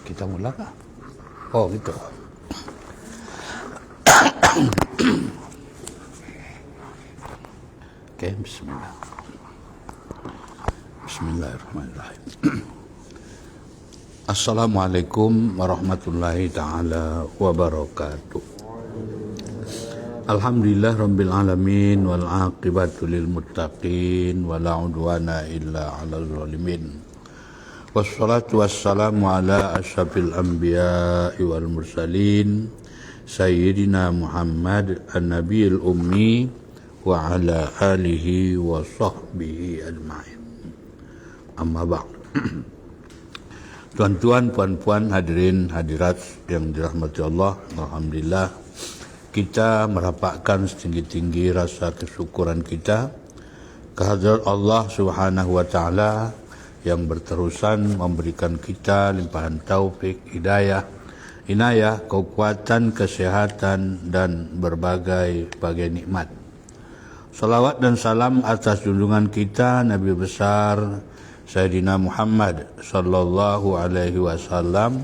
Kita mula kah? Oh gitu. Oke, bismillah. Bismillahirrahmanirrahim. Assalamualaikum warahmatullahi ta'ala wabarakatuh. Alhamdulillah rabbil alamin wal aqibatu lil muttaqin wala udwana illa 'alal zalimin. Wassalatu wassalamu ala asyrafil anbiya'i wal mursalin sayyidina Muhammad an-nabiyil ummi wa ala alihi wa sahbihi ajma'in. Amma ba'd. Tuan-tuan, puan-puan, hadirin hadirat yang dirahmati Allah, alhamdulillah kita merapatkan setinggi-tinggi rasa kesyukuran kita kehadrat Allah Subhanahu wa taala yang berterusan memberikan kita limpahan taufik, hidayah, inayah, kekuatan, kesehatan dan berbagai nikmat. Salawat dan salam atas junjungan kita Nabi besar Sayyidina Muhammad sallallahu alaihi wasallam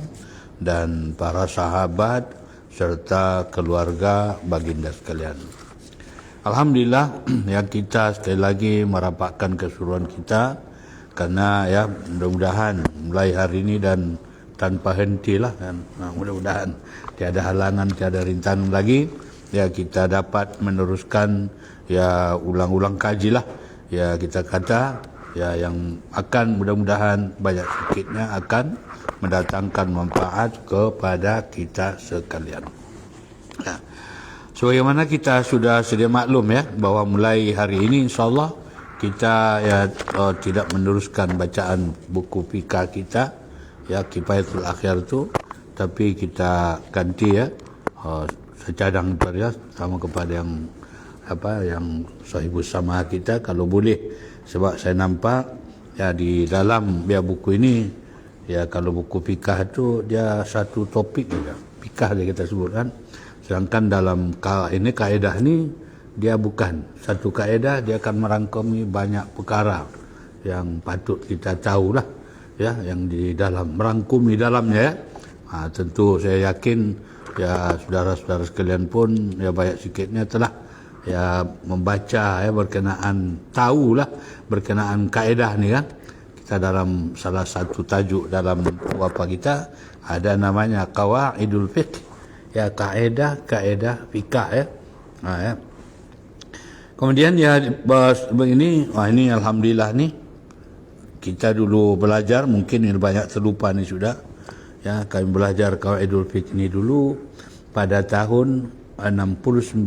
dan para sahabat serta keluarga baginda sekalian. Alhamdulillah yang kita sekali lagi merapatkan keseluruhan kita karena ya mudah-mudahan mulai hari ini dan tanpa hentilah kan, mudah-mudahan tiada halangan, tiada rintangan lagi ya kita dapat meneruskan ya ulang-ulang kajilah ya kita kata ya yang akan mudah-mudahan banyak sedikitnya akan mendatangkan manfaat kepada kita sekalian. Nah, sebagaimana kita sudah sedia maklum ya bahwa mulai hari ini insyaallah kita ya tidak meneruskan bacaan buku fikah kita ya Kifayatul Akhyar itu, tapi kita ganti ya secadang ya sama kepada yang yang Sahibus Sama kita kalau boleh, sebab saya nampak ya di dalam dia buku ini ya, kalau buku fikah tu dia satu topik saja, fikah dia kita sebutkan, sedangkan dalam ini kaedah ni dia bukan satu kaedah, dia akan merangkumi banyak perkara yang patut kita tahulah ya, yang di dalam merangkumi dalamnya ya. Tentu saya yakin ya saudara-saudara sekalian pun ya banyak sikitnya telah ya membaca ya berkenaan, tahulah berkenaan kaedah ni kan. Kita dalam salah satu tajuk dalam apa kita ada namanya Qawaidul Fiqh ya, kaedah fikah ya. Ya. Kemudian ya begini, ini alhamdulillah ni kita dulu belajar, mungkin ini banyak terlupa ni sudah. Ya, kami belajar Qawaidul Fiqh ini dulu pada tahun 69,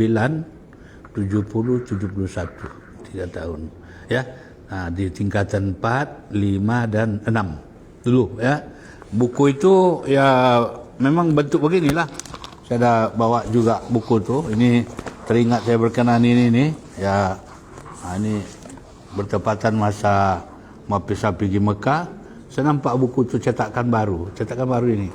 70, 71, 3 tahun. Ya, di tingkatan 4, 5 dan 6 dulu ya. Buku itu ya memang bentuk beginilah. Saya dah bawa juga buku tu. Ini teringat saya berkenaan ini nih. Ya, ini bertepatan masa mau pergi Mekah. Saya nampak buku tu cetakan baru ini.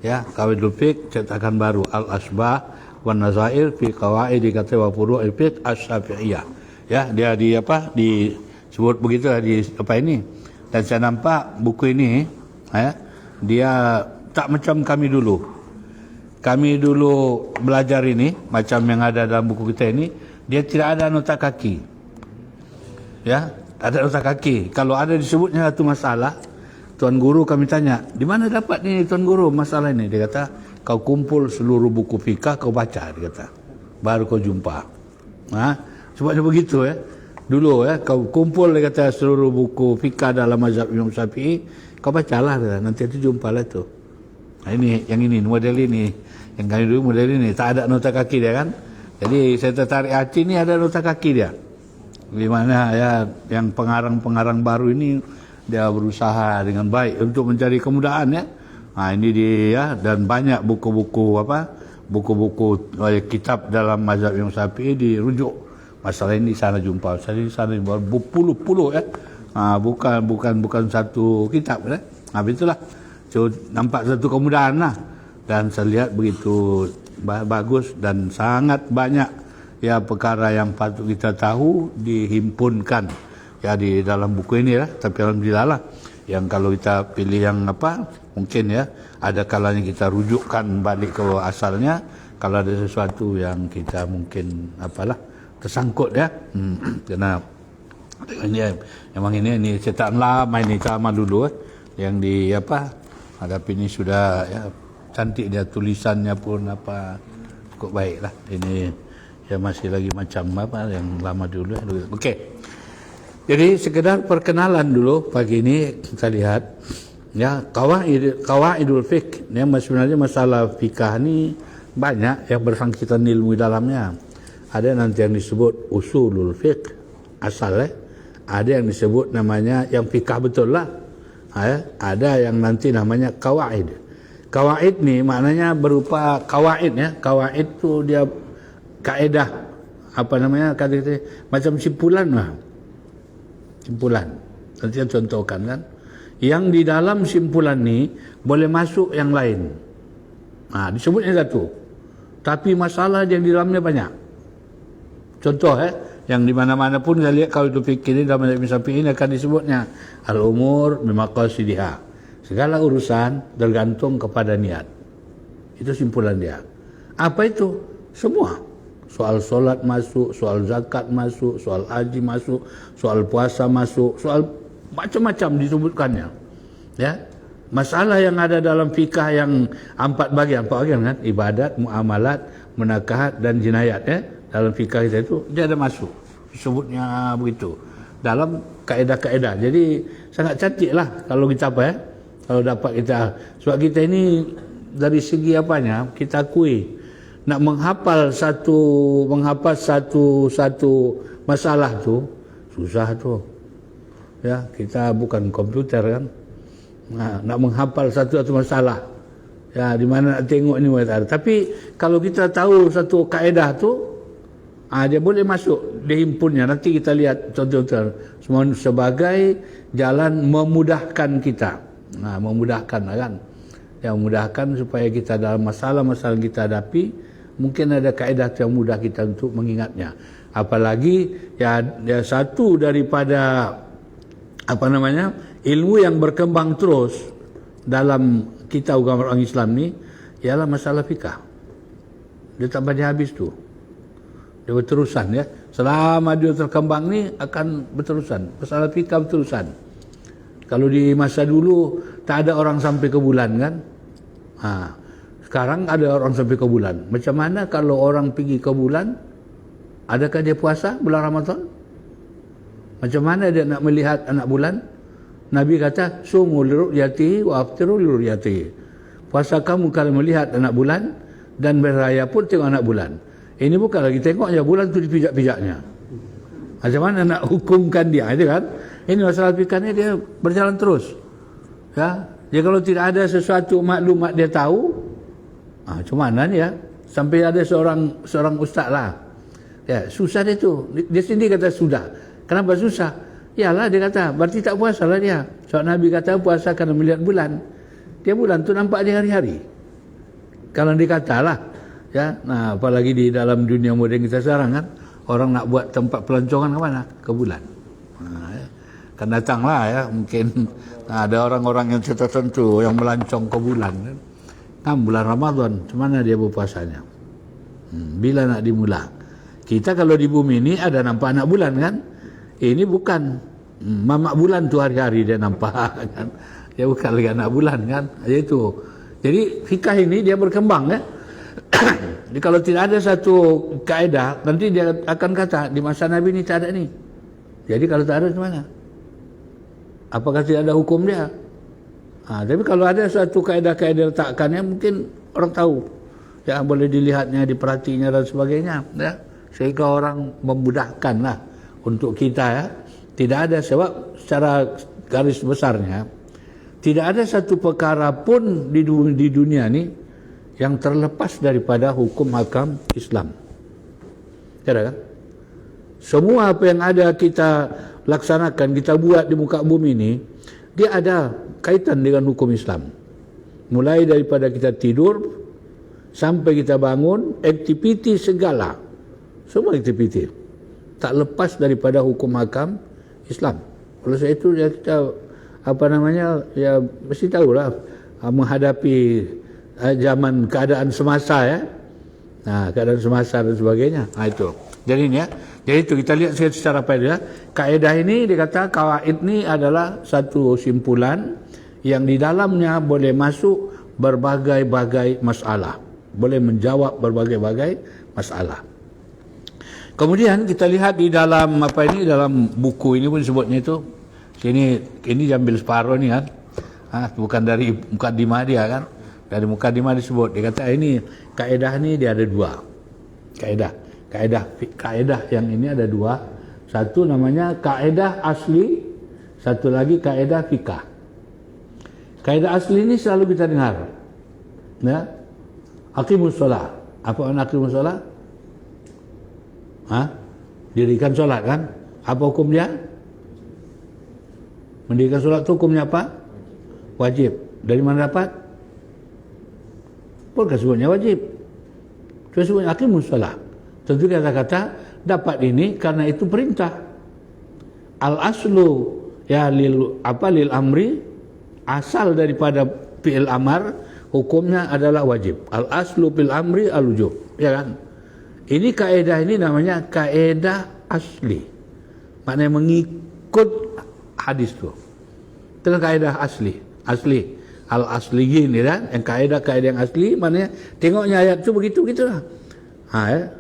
Ya, Qawaidul Fiqh cetakan baru, Al-Asbah wan Nazair fi Qawaid kata wa Furu'il Fiqh Asy-Syafi'iyah. Ya, dia disebut begitulah di apa ini. Dan saya nampak buku ini ya, dia tak macam kami dulu. Kami dulu belajar ini macam yang ada dalam buku kita ini, dia tidak ada nota kaki. Ya, ada nota kaki. Kalau ada disebutnya satu masalah, Tuan Guru kami tanya, di mana dapat ni Tuan Guru masalah ini? Dia kata, kau kumpul seluruh buku fikah, kau baca, dia kata. Baru kau jumpa. Sebabnya begitu ya. Dulu ya, kau kumpul, dia kata, seluruh buku fikah dalam mazhab Imam Syafi'i, kau bacalah, dia. Nanti tu jumpalah tu. Ini, yang ini, model ini. Yang kami dulu model ini, tak ada nota kaki dia kan. Jadi saya tertarik hati ni ada nota kaki dia. Di mana ya, yang pengarang-pengarang baru ini, dia berusaha dengan baik untuk mencari kemudahan ya. Ini dia dan banyak buku-buku kitab dalam mazhab Imam Syafi'i dirujuk. Masalah ini sana jumpa, sana berpuluh-puluh ya. Bukan satu kitab ya. Begitulah. So, nampak satu kemudahan lah. Dan saya lihat begitu bagus dan sangat banyak ya perkara yang patut kita tahu dihimpunkan ya di dalam buku ini ya. Tapi alhamdulillah lah, yang kalau kita pilih yang mungkin ya ada kalanya kita rujukkan balik ke asalnya kalau ada sesuatu yang kita mungkin tersangkut ya. Karena ini memang ini cetakan lama, ini sama dulu yang di hadapi ini sudah ya cantik dia, tulisannya pun cukup baik lah. Ini ya masih lagi macam yang lama dulu ya. Okey. Jadi sekedar perkenalan dulu pagi ini kita lihat ya Qawaidul Fiqh. Yang sebenarnya masalah fikah ni banyak yang bersangkutan ilmu dalamnya. Ada nanti yang disebut Usulul Fiqh asal ada yang disebut namanya yang fikah betul lah. Ada yang nanti namanya Qawaid. Qawaid ni maknanya berupa kawaid ya. Qawaid tu dia kaedah kata macam simpulan lah. Simpulan. Nanti saya contohkan kan. Yang di dalam simpulan ni boleh masuk yang lain. Disebutnya satu. Tapi masalah yang di dalamnya banyak. Contoh yang di mana-mana pun saya lihat kalau itu fikir ini dalam Imam Syafi'i ini akan disebutnya al-umur bimaqasidiha. Segala urusan tergantung kepada niat. Itu simpulan dia. Apa itu? Semua. Soal solat masuk, soal zakat masuk, soal haji masuk, soal puasa masuk, soal macam-macam disebutkannya. Ya. Masalah yang ada dalam fikah yang empat bagian kan? Ibadat, muamalat, munakahat dan jinayat ya. Dalam fikah kita itu dia ada masuk. Disebutnya begitu. Dalam kaedah-kaedah. Jadi sangat cantiklah kalau kita kalau dapat kita, sebab kita ini dari segi kita akui nak menghafal satu masalah tu susah tu ya. Kita bukan komputer kan, nak menghafal satu masalah ya, di mana nak tengok ni. Tapi kalau kita tahu satu kaedah tu Dia boleh masuk, dia himpunnya. Nanti kita lihat contoh-contoh semua sebagai jalan memudahkan kita. Memudahkan kan. Yang memudahkan supaya kita dalam masalah-masalah yang kita hadapi, mungkin ada kaedah yang mudah kita untuk mengingatnya. Apalagi ya satu daripada ilmu yang berkembang terus dalam kita orang Islam ni ialah masalah fikah. Dia tak pada habis tu. Dia berterusan ya. Selama dia terkembang ni akan berterusan. Masalah fikah berterusan. Kalau di masa dulu tak ada orang sampai ke bulan kan? Sekarang ada orang sampai ke bulan. Macam mana kalau orang pergi ke bulan? Adakah dia puasa bulan Ramadan? Macam mana dia nak melihat anak bulan? Nabi kata, sumu liru'yatihi wa aftiru liru'yatihi. Puasa kamu kalau melihat anak bulan dan berraya pun tengok anak bulan. Ini bukan lagi tengok je bulan tu dipijak-pijaknya. Macam mana nak hukumkan dia? Itu kan? Ini masalah fikahnya dia berjalan terus. Ya, dia kalau tidak ada sesuatu maklumat dia tahu, macam mana ni ya? Sampai ada seorang ustaz lah. Ya, susah dia tu. Dia sendiri kata sudah. Kenapa susah? Yalah dia kata, berarti tak puasa lah dia. Sebab Nabi kata puasa kerana melihat bulan. Dia bulan tu nampak dia hari-hari. Kalau dia katalah, ya, apalagi di dalam dunia moden kita sekarang kan, orang nak buat tempat pelancongan ke mana? Ke bulan. Ya. Kan datanglah ya, mungkin ada orang-orang yang tertentu yang melancong ke bulan kan. Bulan Ramadan, macam mana dia berpuasanya? Bila nak dimula? Kita kalau di bumi ini ada nampak anak bulan kan? Ini bukan mamak bulan tu hari-hari dia nampak kan. Dia bukan lagi anak bulan kan. Itu. Jadi fikah ini dia berkembang kan. Jadi kalau tidak ada satu kaedah, nanti dia akan kata di masa Nabi ni tak ada ni. Jadi kalau tak ada macam mana? Apakah tidak ada hukum dia? Tapi kalau ada satu kaedah-kaedah letakkannya, mungkin orang tahu. Ya, boleh dilihatnya, diperhatinya dan sebagainya. Ya. Sehingga orang memudahkanlah untuk kita ya. Tidak ada sebab secara garis besarnya tidak ada satu perkara pun di dunia ni yang terlepas daripada hukum hakam Islam. Tidak kan? Semua apa yang ada kita laksanakan, kita buat di muka bumi ini, dia ada kaitan dengan hukum Islam. Mulai daripada kita tidur sampai kita bangun, aktiviti segala, semua aktiviti tak lepas daripada hukum hakam Islam. Oleh sebab itu ya kita ya mesti tahulah menghadapi zaman keadaan semasa ya. Keadaan semasa dan sebagainya. Itu. Jadi ini ya. Jadi itu kita lihat secara faedah. Kaedah ini dia kata kawaid ini adalah satu simpulan yang di dalamnya boleh masuk berbagai-bagai masalah. Boleh menjawab berbagai-bagai masalah. Kemudian kita lihat di dalam dalam buku ini pun sebutnya itu. Ini diambil separuh ni kan. Bukan dari mukadimah dia kan. Dari mukadimah disebut. Dia kata ini kaedah ni dia ada dua. Kaedah yang ini ada dua. Satu namanya kaedah asli, satu lagi kaedah fikah. Kaedah asli ini selalu kita dengar. Ya. Aqimus solat. Apa makna aqimus solat? Dirikan solat kan? Apa hukum dia? Mendirikan solat itu hukumnya apa? Wajib. Dari mana dapat? Bukan sebutnya wajib. Itu sebutnya aqimus solat. Tentu kata-kata dapat ini karena itu perintah. Al-aslu ya lil amri, asal daripada fi'il amar hukumnya adalah wajib. Al-aslu fil amri al-wujub. Ya kan? Ini kaedah ini namanya kaedah asli. Maknanya mengikut hadis tu. Itu kaedah asli. Al-asliyin kan? Yang kaedah yang asli maknanya tengoknya ayat tu begitulah. Ya.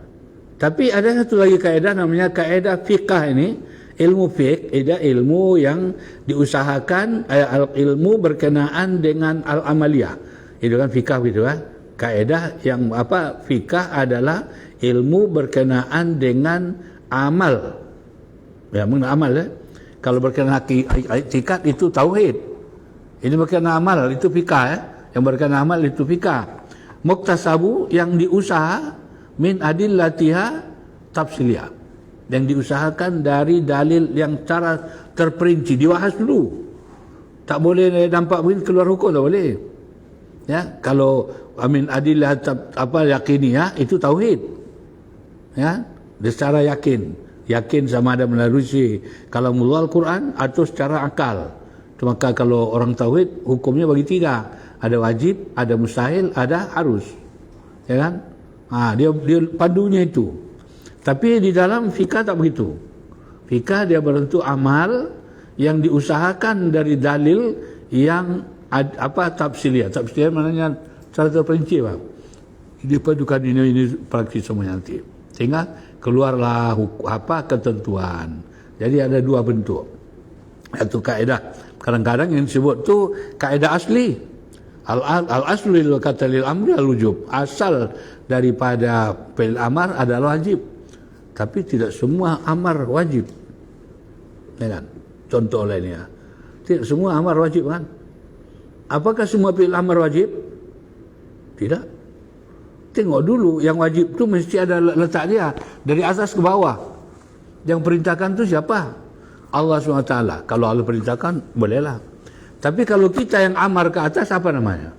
Tapi ada satu lagi kaedah namanya kaedah fiqah ini. Ilmu fiqh, ilmu yang diusahakan, ilmu berkenaan dengan al-amaliyah. Itu kan fiqah gitu kan. Kaedah yang fiqah adalah ilmu berkenaan dengan amal. Ya, mengenai amal ya. Kalau berkenaan itikad itu tauhid. Ini berkenaan amal itu fiqah ya. Yang berkenaan amal itu fiqah. Muktasabu yang diusaha min adillatiha tafsiliyah yang diusahakan dari dalil yang cara terperinci, dibahas dulu. Tak boleh nampak begini keluar hukum, tak boleh. Ya, kalau adillah yakiniyah itu tauhid. Ya, secara yakin sama ada melalui kalamullah Al-Quran atau secara akal. Maka kalau orang tauhid hukumnya bagi tiga, ada wajib, ada mustahil, ada harus. Ya kan? Dia pandunya itu. Tapi di dalam fikah tak begitu. Fikah dia berbentuk amal yang diusahakan dari dalil yang tafsiliyah. Tafsiliyah maknanya cara terperinci, Pak. Dipadukan ini praktis semuanya nanti. Sehingga keluarlah ketentuan. Jadi ada dua bentuk. Satu kaedah. Kadang-kadang yang disebut tu kaedah asli. Al-aslu lil kata lil amri al-wujub. Asal daripada fi'il amar adalah wajib. Tapi tidak semua amar wajib. Ya kan? Contoh lainnya. Tidak semua amar wajib kan? Apakah semua fi'il amar wajib? Tidak. Tengok dulu, yang wajib tu mesti ada letak dia dari atas ke bawah. Yang perintahkan tu siapa? Allah SWT. Kalau Allah perintahkan, bolehlah. Tapi kalau kita yang amar ke atas, apa namanya?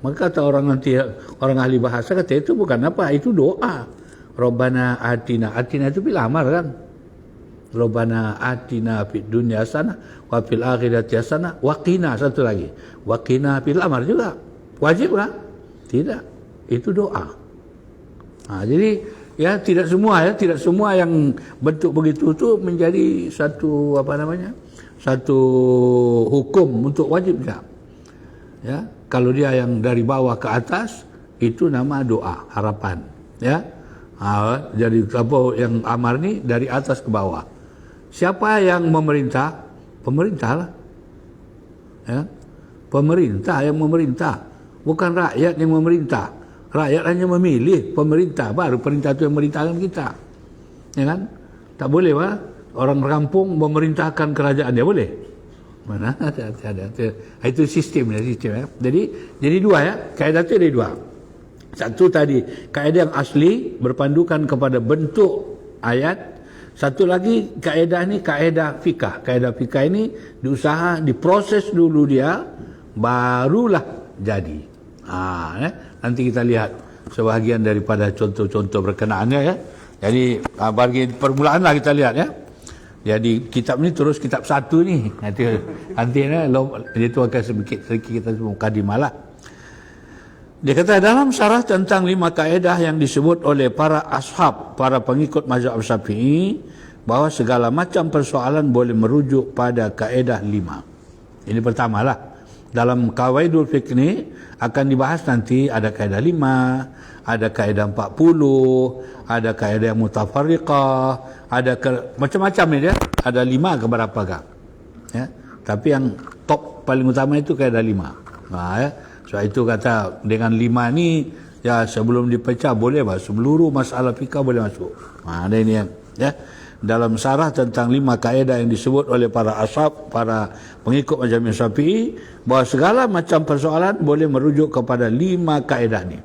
Maka kata orang ahli bahasa, kata itu bukan apa, itu doa. Rabbana atina. Atina itu bila amar kan? Rabbana atina fid dunya hasanah wa fil akhirati hasanah wa qina, satu lagi. Wa qina fil amar juga. Wajib kan? Tidak. Itu doa. Jadi ya tidak semua yang bentuk begitu tu menjadi satu satu hukum untuk wajib tak. Ya, kalau dia yang dari bawah ke atas itu nama doa, harapan, ya. Jadi yang amar ni dari atas ke bawah. Siapa yang memerintah? Pemerintah lah. Ya. Pemerintah yang memerintah, bukan rakyat yang memerintah. Rakyat hanya memilih pemerintah, baru perintah itu yang memerintahkan kita. Ya kan? Tak boleh orang kampung memerintahkan kerajaan dia, boleh? Mana ada. Itu sistemnya. Ya. Jadi dua ya, kaedah itu ada dua. Satu tadi kaedah yang asli berpandukan kepada bentuk ayat. Satu lagi kaedah ni kaedah fikah. Kaedah fikah ini diproses dulu dia, barulah jadi. Nanti kita lihat sebahagian daripada contoh-contoh berkenaannya ya. Jadi bagi permulaan lah kita lihat ya. Jadi kitab ni terus kitab satu ni. Nanti itu akan sedikit kita mukadimah lah. Dia kata dalam syarah tentang 5 kaedah yang disebut oleh para ashab, para pengikut mazhab Syafi'i, bahawa segala macam persoalan boleh merujuk pada kaedah 5. Ini pertamalah. Dalam Qawaidul Fiqh ni akan dibahas nanti ada kaedah 5, ada kaedah 40, ada kaedah mutafarriqah, ada macam-macam ni dia. Ada 5 ke berapa kah? Ya. Tapi yang top paling utama itu kaedah 5. Ya. Sebab itu kata dengan 5 ni ya sebelum dipecah boleh seluruh masalah fikah boleh masuk. Ada ini ya. Dalam syarah tentang 5 kaedah yang disebut oleh para ashab, para pengikut mazhab Syafi'i, bahawa segala macam persoalan boleh merujuk kepada 5 kaedah ni.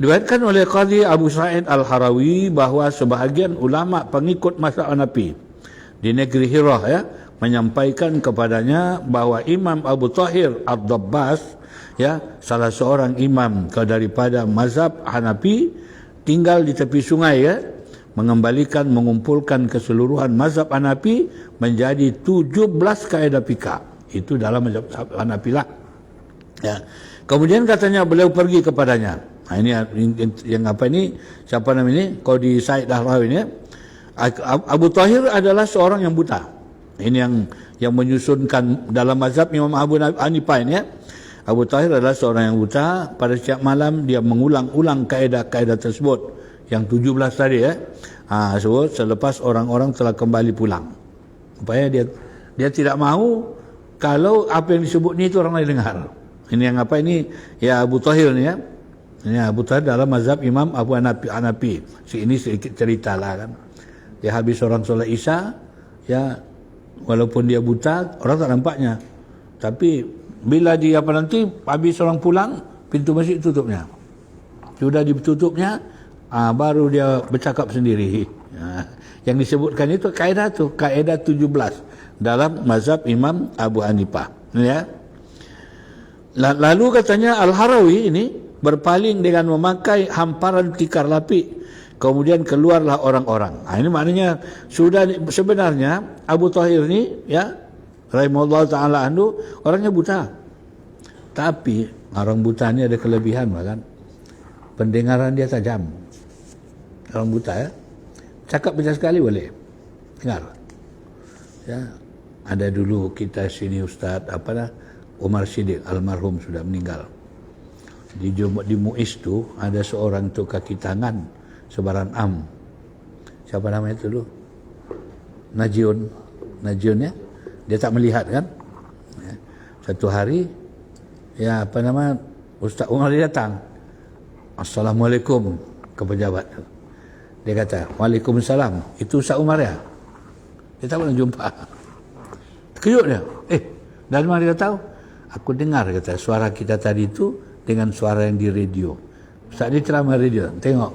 Diriwayatkan oleh Qadhi Abu Sa'id Al-Harawi bahawa sebahagian ulama pengikut mazhab Hanafi di negeri Hirah ya menyampaikan kepadanya bahawa Imam Abu Tahir Ad-Dabbas ya, salah seorang imam daripada mazhab Hanafi, tinggal di tepi sungai ya, mengumpulkan keseluruhan mazhab Hanafi menjadi 17 kaedah fikah. Itu dalam mazhab Hanafi lah. Ya. Kemudian katanya beliau pergi kepadanya. Ini yang siapa namanya? Qadhi Sa'id Al-Harawi ini. Abu Tahir adalah seorang yang buta. Ini yang menyusunkan dalam mazhab Imam Abu Hanifah ini ya. Abu Tahir adalah seorang yang buta. Pada setiap malam dia mengulang-ulang kaedah-kaedah tersebut yang 17 tadi ya. Selepas orang-orang telah kembali pulang. Supaya dia tidak mahu kalau apa yang disebut ni itu orang lain dengar. Ini yang ya Abu Tahir ni ya. Ini Abu Tahir dalam mazhab Imam Abu Hanafi. Ini sedikit cerita lah kan. Dia habis orang solat Isya ya, walaupun dia buta, orang tak nampaknya. Tapi bila dia nanti habis orang pulang, pintu masjid tutupnya. Sudah ditutupnya, baru dia bercakap sendiri. Yang disebutkan itu kaedah 17 dalam mazhab Imam Abu Hanifah. Ya. Lalu katanya Al-Harawi ini berpaling dengan memakai hamparan tikar lapik. Kemudian keluarlah orang-orang. Ini maknanya sudah sebenarnya Abu Thahir ni ya rahimahullah taala anhu orangnya buta. Tapi orang buta ni ada kelebihan kan. Pendengaran dia tajam. Orang buta ya. Cakap bijak sekali boleh. Dengar. Ya. Ada dulu kita sini Ustaz Umar Siddiq almarhum sudah meninggal. Di Muiz tu ada seorang tu kaki tangan sebaran am. Siapa namanya itu dulu? Najiun ya. Dia tak melihat kan? Ya. Satu hari ya Ustaz Umar dia datang. Assalamualaikum ke pejabat tu. Dia kata, Waalaikumsalam. Itu Ustaz Umar ya? Dia tak pernah jumpa. Terkejut dia. Dari mana dia tahu? Aku dengar kata suara kita tadi itu dengan suara yang di radio. Ustaz dia ceramah radio. Tengok.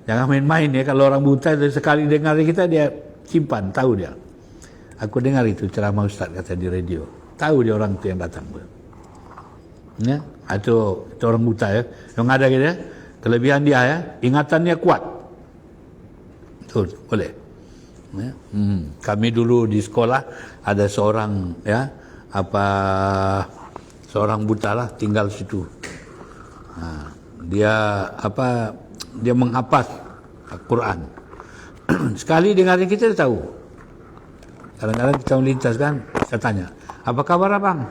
Jangan main-main ya. Kalau orang buta sekali dengar kita dia simpan, tahu dia. Aku dengar itu ceramah Ustaz kata di radio. Tahu dia orang itu yang datang. Ya, itu orang buta ya. Yang ada gitu ya. Kelebihan dia ya, ingatannya kuat. Betul, boleh. Ya. Kami dulu di sekolah ada seorang ya seorang buta lah tinggal situ. Dia menghafaz Al-Quran. Sekali dengarnya kita tahu. Kadang-kadang kita melintas kan, saya tanya, apa kabar abang?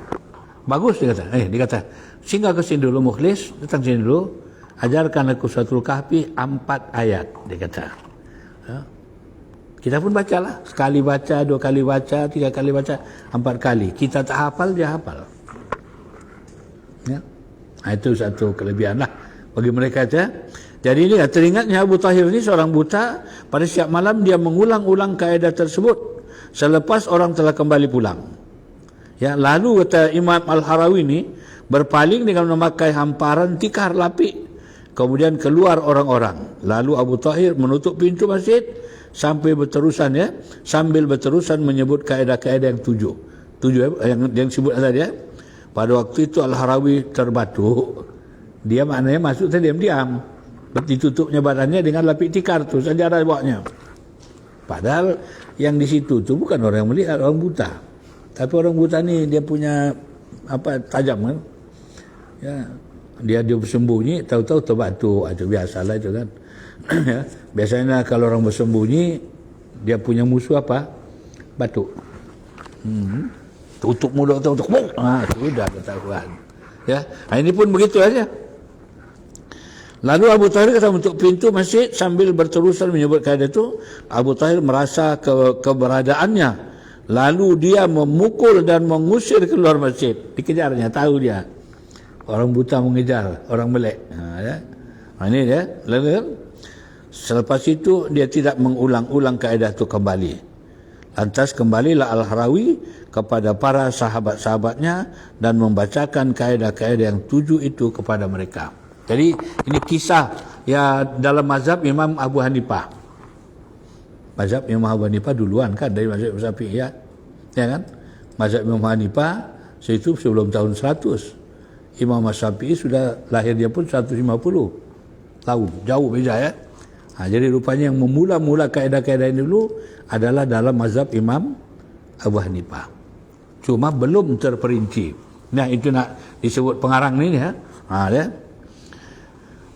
Bagus dia kata. Dia kata, singgah ke sini dulu Mukhlis, datang sini dulu, ajarkan aku Suratul Kahfi 4 ayat, dia kata. Ya. Kita pun bacalah, sekali baca, 2 kali baca, 3 kali baca, 4 kali. Kita tak hafal, dia hafal. Ya. Itu satu kelebihan lah bagi mereka saja. Jadi ini teringatnya Abu Thahir ini seorang buta, pada setiap malam dia mengulang-ulang kaedah tersebut selepas orang telah kembali pulang. Ya, lalu kata Imam Al-Harawi ini berpaling dengan memakai hamparan tikar lapik. Kemudian keluar orang-orang. Lalu Abu Thahir menutup pintu masjid sambil berterusan menyebut kaedah-kaedah yang 7 yang disebut tadi ya. Pada waktu itu Al-Harawi terbatuk. Dia maknanya masuk terdiam-diam. Ditutupnya badannya dengan lapik tikar tu saja ada bawanya. Padahal yang di situ tu bukan orang yang melihat, orang buta. Tapi orang buta ni dia punya tajam kan. Ya, dia bersembunyi, tahu-tahu terbatuk. Itu biasalah itu kan. Ya, biasanya kalau orang bersembunyi dia punya musuh batuk. Tutup mulut untuk sudah ketahuan. Ya, ini pun begitu aja. Lalu Abu Thahir kata untuk pintu masjid sambil berterusan menyebut kaedah itu, Abu Thahir merasa keberadaannya. Lalu dia memukul dan mengusir keluar masjid. Dikejarnya, tahu dia. Orang buta mengejar orang melek. Ini dia. Lalu selepas itu dia tidak mengulang-ulang kaedah itu kembali. Lantas kembalilah Al-Harawi kepada para sahabat-sahabatnya dan membacakan kaedah-kaedah yang 7 itu kepada mereka. Jadi ini kisah ya dalam mazhab Imam Abu Hanifah. Mazhab Imam Abu Hanifah duluan kan dari mazhab Syafi'i ya. Ya kan? Mazhab Imam Hanifah itu sebelum tahun 100. Imam Syafi'i sudah lahir dia pun 150 tahun. Jauh beza ya. Jadi rupanya yang memula-mula kaedah-kaedah ini dulu adalah dalam mazhab Imam Abu Hanifah. Cuma belum terperinci. Nah itu nak disebut pengarang ni ya. Ya.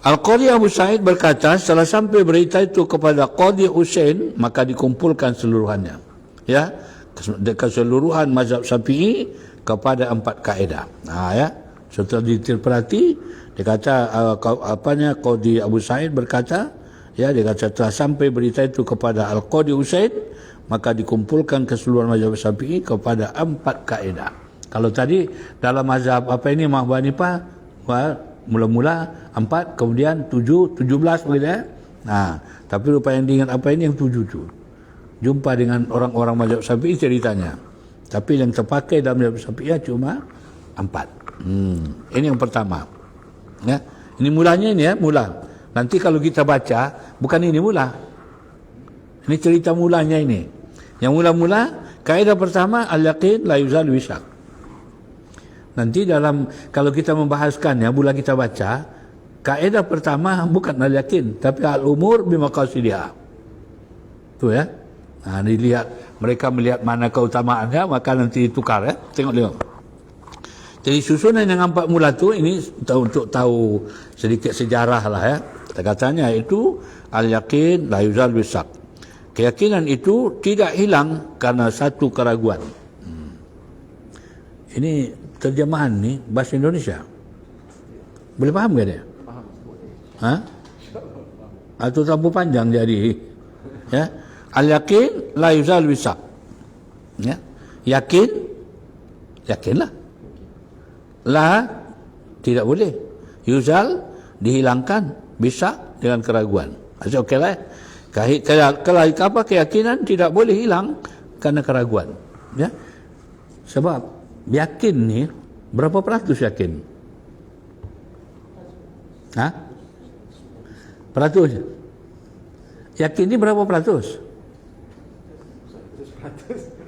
Al-Qadhi Abu Sa'id berkata, setelah sampai berita itu kepada Qadhi Husain, maka dikumpulkan seluruhannya. Ya, keseluruhan mazhab Syafi'i kepada 4 kaedah. Ya. Setelah diterperhati, dia kata Qadhi Abu Sa'id berkata, ya dia kata setelah sampai berita itu kepada Al-Qadhi Husain, maka dikumpulkan keseluruhan mazhab Syafi'i kepada 4 kaedah. Kalau tadi dalam mazhab Imam Abu Hanifah mula-mula 4, kemudian 7, 17 begitu ya. Tapi rupanya yang diingat yang 7 tu. Jumpa dengan orang-orang mazhab Syafi'i ceritanya. Tapi yang terpakai dalam mazhab Syafi'i cuma 4. Ini yang pertama. Ya. Ini mulanya ini ya, Nanti kalau kita baca, bukan ini mula. Ini cerita mulanya ini. Yang mula-mula, kaedah pertama, al-yaqin la yuzal wisyak. Nanti dalam, kalau kita membahaskannya, mula kita baca, kaedah pertama bukan al-yaqin, tapi al-umur bimaqasidiha. Itu ya. Nah, dilihat, mereka melihat mana keutamaannya, maka nanti tukar ya. Tengok. Jadi susunan yang 4 mula tu ini untuk tahu sedikit sejarah lah ya. Katanya itu al-yaqin la yuzal wisyak. Keyakinan itu tidak hilang karena satu keraguan. Ini terjemahan ni bahasa Indonesia. Boleh faham ke dia? Ha? Atau terlalu panjang jadi. Ya. Al-yaqin la yuzal wisyak. Ya. Yakinlah. La tidak boleh. Yuzal dihilangkan, bisa dengan keraguan. Maksud okeylah. Kalau apa keyakinan tidak boleh hilang karena keraguan. Ya. Sebab yakin ni berapa peratus yakin? Ha? Peratus. Yakin ni berapa peratus?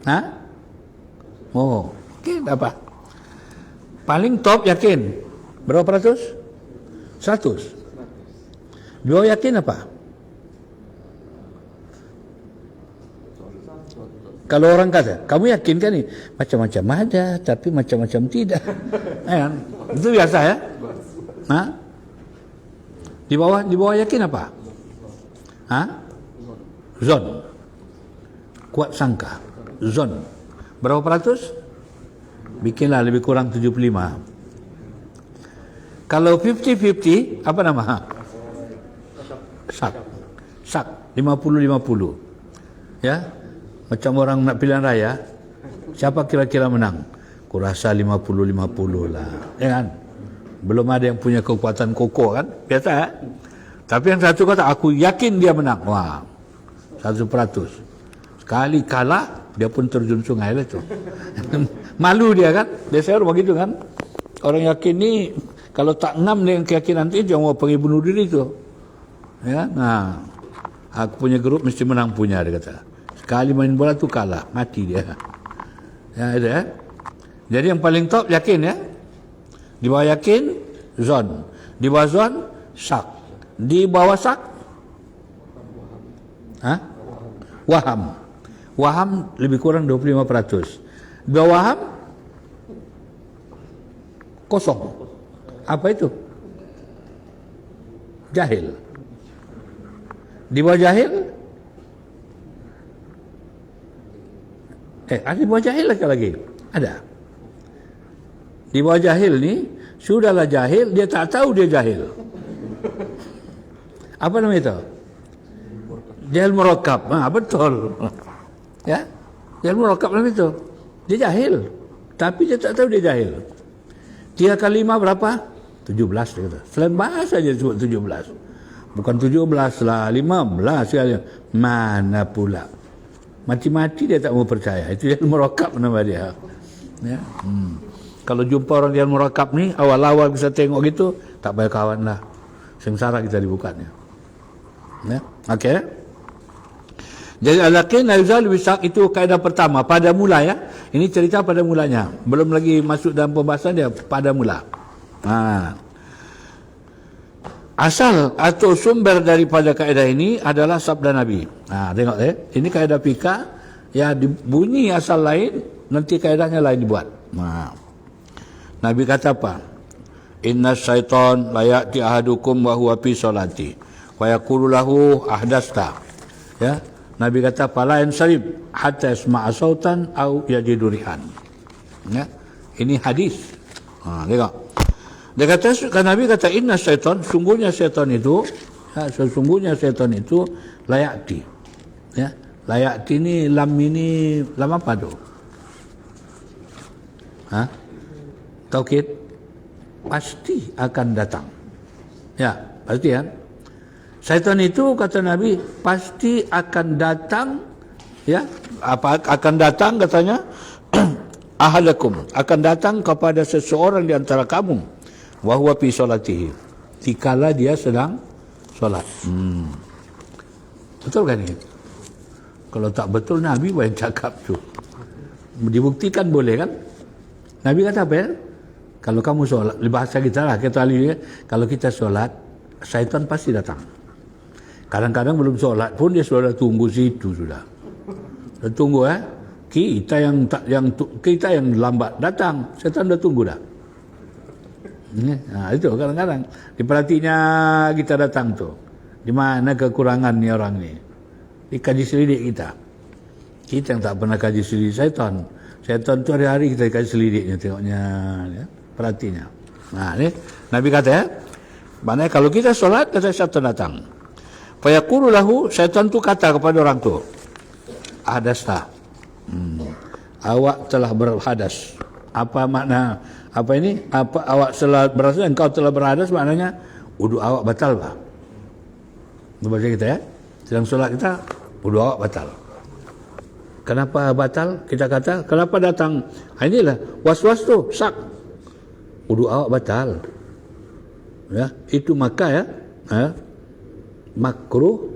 Ha? Oh, okey, tak apa. Paling top yakin. Berapa peratus? 100. Dua yakin apa? Kalau orang kata, kamu yakin kan ni? Macam-macam ada, tapi macam-macam tidak. Itu biasa ya? Ha? Di bawah yakin apa? Ha? Zon. Kuat sangka. Zon. Berapa peratus? Bikinlah lebih kurang 75. Kalau 50-50, apa nama? Sak. 50-50. Ya. Macam orang nak pilihan raya, siapa kira-kira menang? Kurasa 50-50 lah. Ya kan? Belum ada yang punya kekuatan kokoh kan? Biasa ya? Tapi yang satu kata, aku yakin dia menang. Wah, 100%. Sekali kalah, dia pun terjun sungai lah tu. Malu dia kan? Biasanya orang begitu kan? Orang yakin ni, kalau tak ngam dengan keyakinan itu, jangan mau pergi bunuh diri tu. Ya? Nah, aku punya grup mesti menang punya, dia kata. Sekali main bola tu kalah, mati dia. Ya, itu ya. Jadi yang paling top yakin ya. Di bawah yakin, zon. Di bawah zon, syak. Di bawah syak, ha? Waham. Waham lebih kurang 25%. Di bawah waham, kosong. Apa itu? Jahil. Di bawah jahil, ada di bawah jahil lagi? Ada. Di bawah jahil ni, sudahlah jahil, dia tak tahu dia jahil. Apa nama itu? Jahil murakkab. Betul. Ya, jahil murakkab nama itu. Dia jahil, tapi dia tak tahu dia jahil. 3 kali 5 berapa? 17 dia kata. Selain bahasa dia sebut 17. Bukan 17 lah, 15 kali. Mana pula? Mati-mati dia tak mau percaya. Itu jahil murakkab nama dia. Ya. Kalau jumpa orang jahil murakkab ni, awal-awal bisa tengok gitu, tak payah kawan lah. Sengsara kita dibukannya. Ya. Okey. Jadi al-yaqin la yuzal wisyak itu kaedah pertama pada mula ya. Ini cerita pada mulanya. Belum lagi masuk dalam pembahasan dia pada mula. Asal atau sumber daripada kaedah ini adalah sabda Nabi. Tengok ini kaedah fika ya, bunyi asal lain, nanti kaedahnya lain dibuat. Nabi kata apa? Inna syaitan la ya'ti ahadukum wa huwa fi salati wa yaqulu lahu ahdasta. Ya. Nabi kata fala yansarib hatta yasma'a sautan au yajidu rihan. Ya. Ini hadis. Tengok. Dia kata, Nabi kata inna syaitan, sungguhnya syaitan itu, ya, sesungguhnya syaitan itu layakti. Ya. Layakti ni lam ini lam apa tu? Taukid, pasti akan datang. Ya, pasti kan? Syaitan itu kata Nabi pasti akan datang, ya, apa akan datang katanya ahalakum, akan datang kepada seseorang di antara kamu wa huwa fi salatihi, dikala dia sedang solat. Betul kan ini? Kalau tak betul, Nabi yang cakap tu. Dibuktikan boleh kan? Nabi kata apa ya? Kalau kamu solat, bahasa kita lah, kita ahli, kalau kita solat, syaitan pasti datang. Kadang-kadang belum solat pun dia sudah tunggu situ sudah. Dah tunggu kita yang lambat datang, syaitan dah tunggu dah. Itu kadang-kadang diperhatinya kita datang tu. Di mana kekurangan ni orang ni? Dikaji selidik kita. Kita yang tak pernah kaji selidik syaitan. Syaitan tu hari-hari kita kaji selidiknya, tengoknya, ya, perhatinya. Ni Nabi kata ya, maknanya kalau kita solat, kata syaitan datang. Fayaqulu lahu, syaitan tu kata kepada orang tu, hadasta, awak telah berhadas. Apa makna? Apa ini? Apa awak telah berhadas? Engkau telah berhadas, maknanya wudu awak batal, Pak. Baca kita ya, sedang solat kita, wudu awak batal. Kenapa batal? Kita kata, kenapa datang? Inilah was-was tu, sak. Wudu awak batal. Ya, itu maka ya, makruh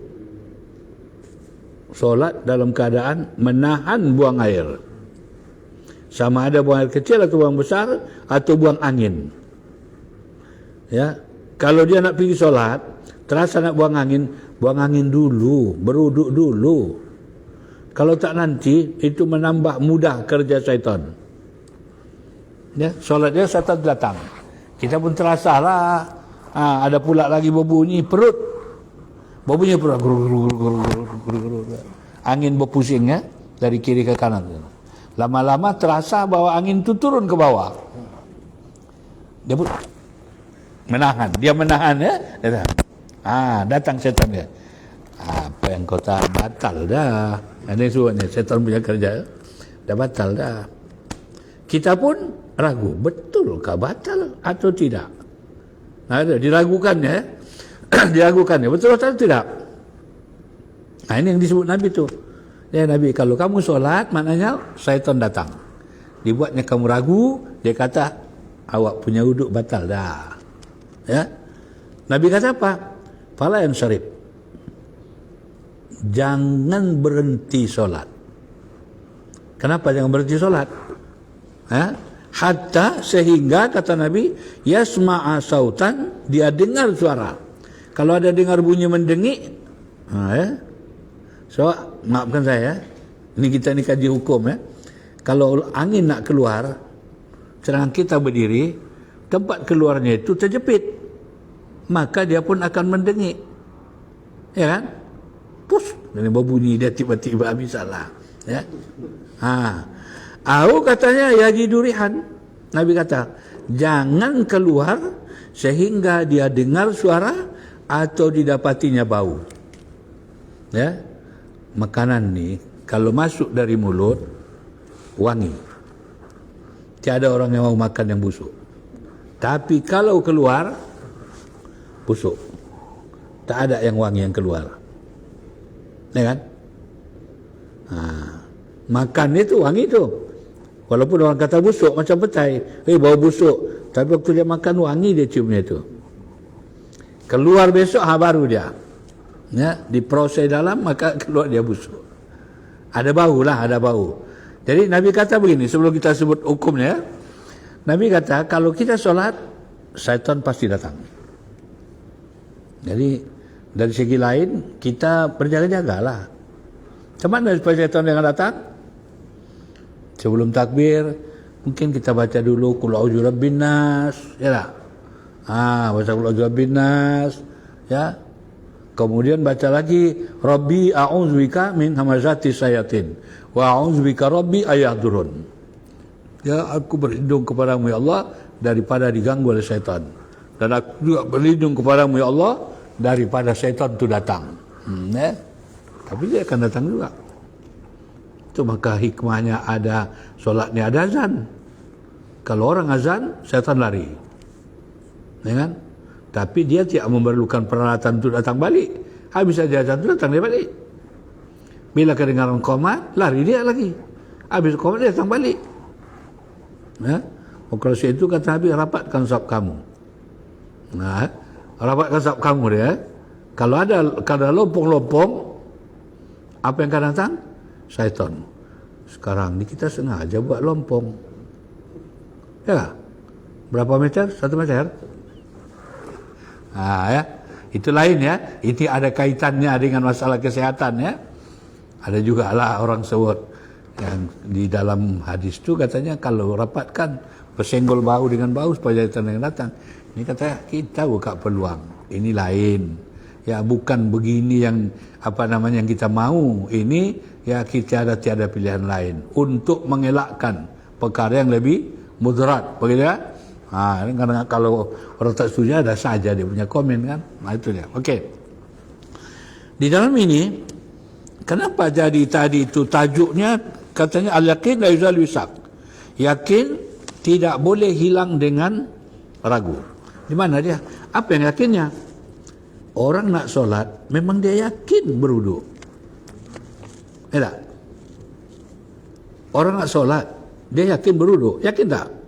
solat dalam keadaan menahan buang air. Sama ada buang air kecil atau buang besar atau buang angin. Ya, kalau dia nak pergi solat, terasa nak buang angin dulu, beruduk dulu. Kalau tak nanti, itu menambah mudah kerja syaitan. Ya, solat dia syaitan datang. Kita pun terasa lah, ada pula lagi berbunyi perut. Berbunyi perut. Angin berpusing ya, dari kiri ke kanan. Lama-lama terasa bahwa angin itu turun ke bawah. Dia pun menahan. Dia menahan ya. Datang syaitan dia. Apa yang kau tak batal dah. Ini suruhnya syaitan punya kerja. Dah batal dah. Kita pun ragu, betulkah batal atau tidak? Diragukannya. Diragukannya, betul atau tidak? Ini yang disebut Nabi tu. Ya Nabi, kalau kamu solat, maknanya syaitan datang. Dibuatnya kamu ragu, dia kata, awak punya wuduk batal dah. Ya. Nabi kata apa? Fala yang syarif. Jangan berhenti solat. Kenapa jangan berhenti solat? Hatta sehingga kata Nabi, yasma'a sautan, dia dengar suara. Kalau ada dengar bunyi mendengik, so maafkan saya, ini kita ni kaji hukum ya. Kalau angin nak keluar, sedangkan kita berdiri, tempat keluarnya itu terjepit, maka dia pun akan mendengik, ya kan? Pus, ini berbunyi dia tiba-tiba habis salah. Ya. Aku katanya yajidurihan. Nabi kata, jangan keluar sehingga dia dengar suara atau didapatinya bau. Ya. Makanan ni kalau masuk dari mulut wangi. Tiada orang yang mau makan yang busuk. Tapi kalau keluar busuk. Tak ada yang wangi yang keluar. Ya kan? Makan itu wangi tu. Walaupun orang kata busuk macam petai, bau busuk, tapi waktu dia makan wangi dia ciumnya itu. Keluar besok baru dia. Ya, diproses dalam maka keluar dia busuk. Ada bau lah, ada bau. Jadi Nabi kata begini, sebelum kita sebut hukumnya, Nabi kata kalau kita solat, syaitan pasti datang. Jadi dari segi lain kita berjaga-jagalah. Macam mana supaya syaitan jangan datang? Sebelum takbir mungkin kita baca dulu qul a'udzu birabbin nas, ya tak? Baca qul a'udzu birabbin nas, ya. Kemudian baca lagi Rabbi a'udzubika min hamazati syayatin wa a'udzubika Rabbi ayahdurun. Ya, aku berlindung kepadamu ya Allah daripada diganggu oleh syaitan. Dan aku juga berlindung kepadamu ya Allah daripada syaitan itu datang. Tapi dia akan datang juga. Itu maka hikmahnya ada solatnya, ada azan. Kalau orang azan, syaitan lari. Ya kan? Tapi dia tidak memerlukan peralatan untuk datang balik. Habis saja azan itu datang dia balik. Bila kedengaran qomat, lari dia lagi. Habis qomat dia datang balik. Ya? Kalau itu kata Habib, rapatkan saf kamu. Rapatkan saf kamu dia. Kalau ada lompong-lompong, apa yang akan datang? Syaitan. Sekarang ni kita sengaja buat lompong. Ya, berapa meter? 1 meter? Ya, itu lain ya. Ini ada kaitannya dengan masalah kesehatan ya. Ada juga lah orang sebut yang di dalam hadis tu katanya kalau rapatkan bersenggol bahu dengan bahu supaya syaitan yang datang. Ini kata kita buka peluang. Ini lain. Ya, bukan begini yang yang kita mau. Ini ya kita tiada pilihan lain untuk mengelakkan perkara yang lebih mudarat, begitu ya. Karena kalau orang tak setuju ada saja dia punya komen kan. Itu dia. Okey. Di dalam ini kenapa jadi tadi itu tajuknya katanya al-yaqin la yuzal wisak. Yakin tidak boleh hilang dengan ragu. Di mana dia? Apa yang yakinnya? Orang nak solat memang dia yakin berwuduk. Ya tak? Orang nak solat dia yakin berwuduk. Yakin tak?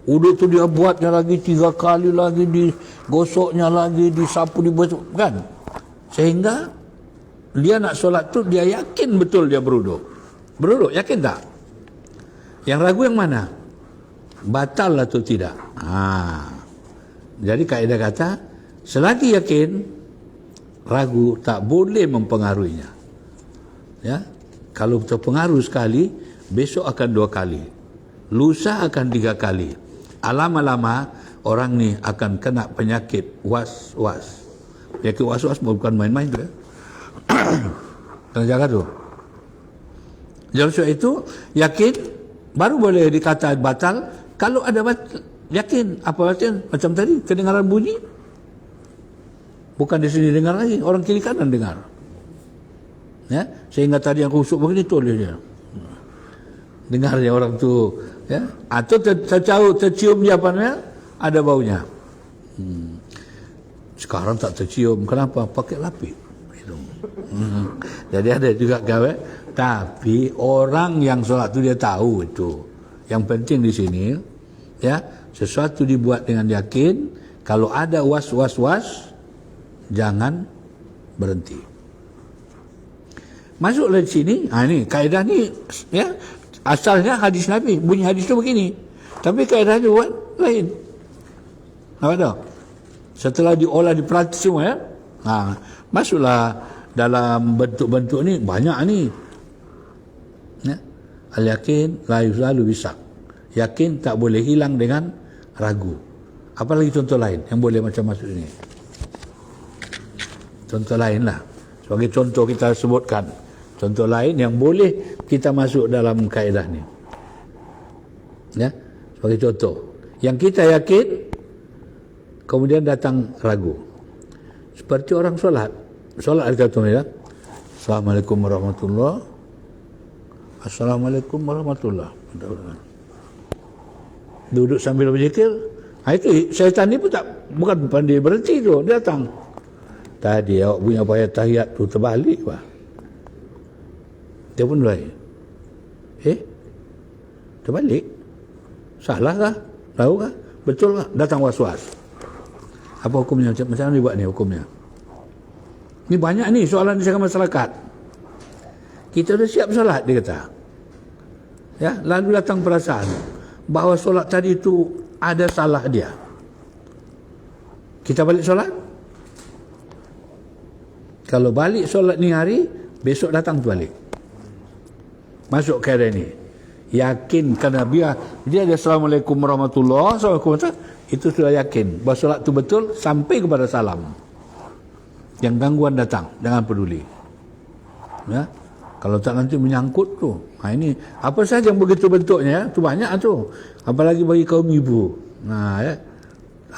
Wuduk tu dia buatnya lagi 3 kali lagi, digosoknya lagi, disapu, dibasuh kan? Sehingga dia nak solat tu dia yakin betul dia berwuduk. Berwuduk, yakin tak? Yang ragu yang mana? Batal atau tidak? Jadi kaedah kata selagi yakin, ragu tak boleh mempengaruhinya. Ya, kalau terpengaruh sekali, besok akan 2 kali, lusa akan 3 kali. Lama-lama orang ni akan kena penyakit was-was. Penyakit was-was bukan main-main tu ya. Kena jaga tu. Jadi sebab itu yakin baru boleh dikata batal. Kalau ada yakin apa batal? Macam tadi kedengaran bunyi. Bukan di sini dengar lagi, orang kiri kanan dengar. Ya, sehingga tadi yang khusuk begini toleh dia. Dengar dia orang tu, ya. Atau tercium dia apa ada baunya. Sekarang tak tercium. Kenapa? Pakai lapik. Jadi ada juga gawe. Tapi orang yang solat tu dia tahu itu. Yang penting di sini, ya, sesuatu dibuat dengan yakin. Kalau ada was-was, jangan berhenti. Masuklah di sini. Ini kaedah ni, ya, asalnya hadis Nabi. Bunyi hadis tu begini. Tapi kaedahnya buat lain. Apa tahu? Setelah diolah, diperhati semua ya. Masuklah dalam bentuk-bentuk ni banyak ni. Ya. Al-yakin la yuzalu bisak. Yakin tak boleh hilang dengan ragu. Apalagi contoh lain yang boleh macam masuk ini. Contoh lain lah. Sebagai contoh kita sebutkan. Contoh lain yang boleh kita masuk dalam kaedah ni. Ya. Sebagai contoh. Yang kita yakin, kemudian datang ragu. Seperti orang solat. Solat ada contohnya. Assalamualaikum warahmatullahi. Assalamualaikum warahmatullahi. Duduk sambil berzikir. Itu syaitan ni pun bukan pandai berhenti tu. Dia datang. Tadi awak punya bayar tahiyat tu terbalik pak. Dia pun mulai. Terbalik. Salah kah? Tahu kah? Betul kah? Datang was-was. Apa hukumnya? Macam mana dibuat ni hukumnya? Ni banyak ni soalan di masyarakat. Kita dah siap solat, dia kata. Ya, lalu datang perasaan bahawa solat tadi tu ada salah dia. Kita balik solat? Kalau balik solat ni hari, besok datang tu balik. Masuk ke area ni. Yakin kerana dia ada Assalamualaikum warahmatullahi wabarakatuh, itu sudah yakin bahawa solat tu betul sampai kepada salam. Yang gangguan datang, jangan peduli. Ya. Kalau tak nanti menyangkut tu. Ini apa saja yang begitu bentuknya, tu banyak tu. Apalagi bagi kaum ibu. Ya.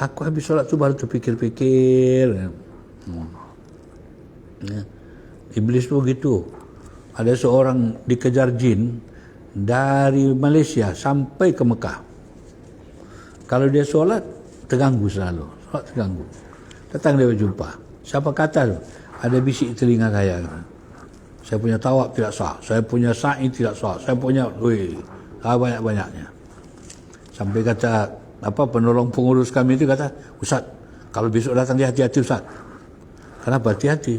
Aku habis solat tu baru terfikir-fikir. Ya. Iblis tu begitu. Ada seorang dikejar jin dari Malaysia sampai ke Mekah. Kalau dia solat, terganggu selalu. Solat terganggu. Datang dia berjumpa. Siapa kata tu? Ada bisik telinga saya. Saya punya tawaf tidak sah. Saya punya sa'i tidak sah. Saya punya, banyak-banyaknya. Sampai kata, penolong pengurus kami itu kata, Ustaz, kalau besok datang dia hati-hati Ustaz. Kenapa? Hati-hati.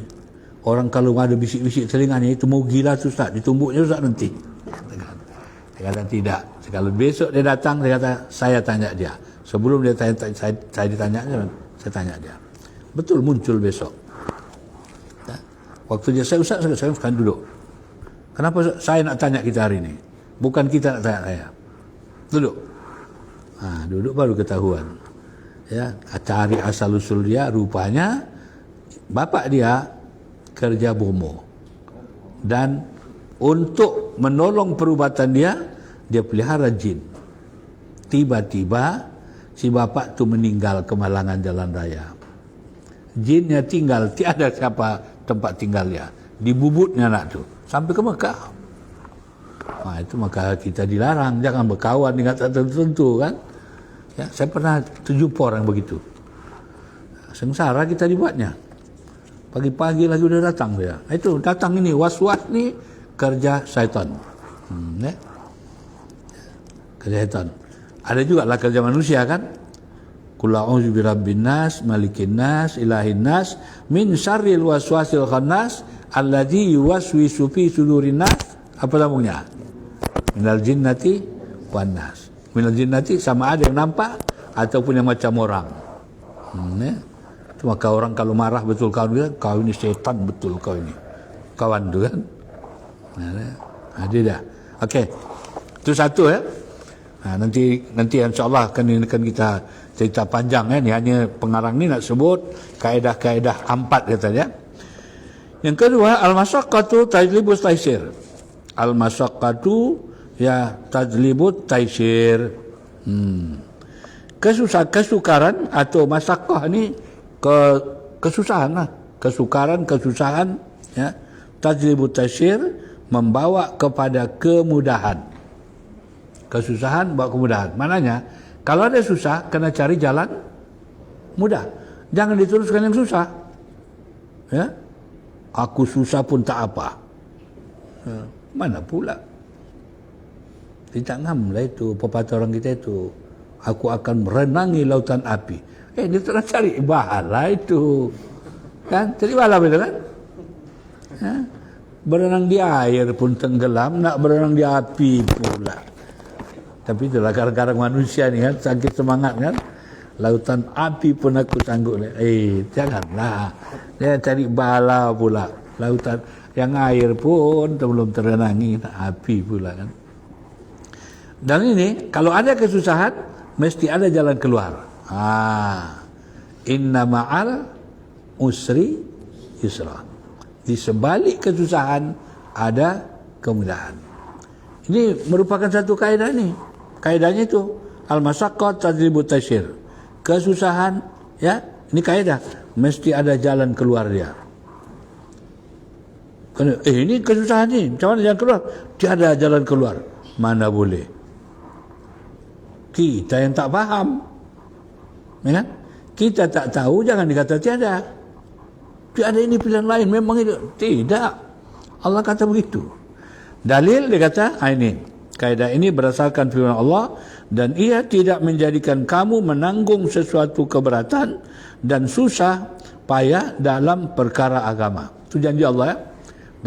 Orang kalau ada bisik-bisik telinganya itu mau gila susah, ditumbuknya susah nanti. Dia kata tidak. Kalau besok dia datang, dia kata saya tanya dia. Sebelum dia tanya, saya ditanya, saya tanya dia. Betul muncul besok. Ya. Waktu dia saya sekarang duduk. Kenapa saya nak tanya kita hari ini? Bukan kita nak tanya saya. Duduk. Duduk baru ketahuan. Ya, cari asal usul dia, rupanya bapak dia kerja bomo. Dan untuk menolong perubatan dia pelihara jin. Tiba-tiba si bapak tu meninggal kemalangan jalan raya. Jinnya tinggal, tiada siapa tempat tinggalnya. Di bubutnya anak tu sampai ke Mekah. Itu maka kita dilarang, jangan berkawan dengan tertentu kan. Ya, saya pernah jumpa orang begitu. Sengsara kita dibuatnya. Pagi-pagi lagi udah datang dia. Itu datang ini was-was ni kerja syaitan. Ya. Kerja syaitan. Ada juga lah kerja manusia kan. Qul a'udzu birabbin nas, malikin nas, ilahin nas, min syarril waswasil khannas alladzi yuwaswisu fi sudurin nas. Apa sambungnya? Minal jinnati wan nas. Minal jinnati sama ada yang nampak ataupun yang macam orang. Ya. Maka orang kalau marah betul kau ini setan betul kau ini. Kawan tu kan. Ada dah. Okey. Itu satu ya. Nanti insya-Allah akan kita cerita panjang ya. Ni hanya pengarang ni nak sebut kaedah-kaedah 4 kata dia. Yang kedua, al-masyaqqatu tajlibut taysir. Al-masyaqqatu ya tajlibut taysir. Kesukaran atau masyaqqah ni kesusahan lah. Kesukaran ya. Tajlibut taysir membawa kepada kemudahan. Kesusahan bawa kemudahan. Maknanya kalau ada susah kena cari jalan mudah. Jangan diteruskan yang susah. Ya. Aku susah pun tak apa. Mana pula? Tidak ngam lah itu pepatah orang kita itu. Aku akan merenangi lautan api. Dia terus cari bahala itu. Kan? Cari bahala betul kan? Ya. Berenang di air pun tenggelam, nak berenang di api pula. Tapi itulah kadang-kadang manusia ni kan, sakit semangat kan. Lautan api pun aku sanggup. Janganlah. Dia cari bala pula. Lautan yang air pun belum terenangi, api pula kan. Dan ini, kalau ada kesusahan, mesti ada jalan keluar. Inna ma'al usri yusra. Di sebalik kesusahan ada kemudahan. Ini merupakan satu kaedah ni. Kaedahnya itu al-masyaqqah tajlibut taysir. Kesusahan ya, ini kaedah mesti ada jalan keluar dia. Ini kesusahan ni, macam mana jalan keluar? Tiada jalan keluar. Mana boleh? Kita yang tak faham. Ya? Kita tak tahu jangan dikata tiada. Tiada ini pilihan lain, memang itu. Tidak. Allah kata begitu. Dalil dia kata, ini. Kaedah ini berdasarkan firman Allah, dan ia tidak menjadikan kamu menanggung sesuatu keberatan dan susah payah dalam perkara agama. Itu janji Allah ya.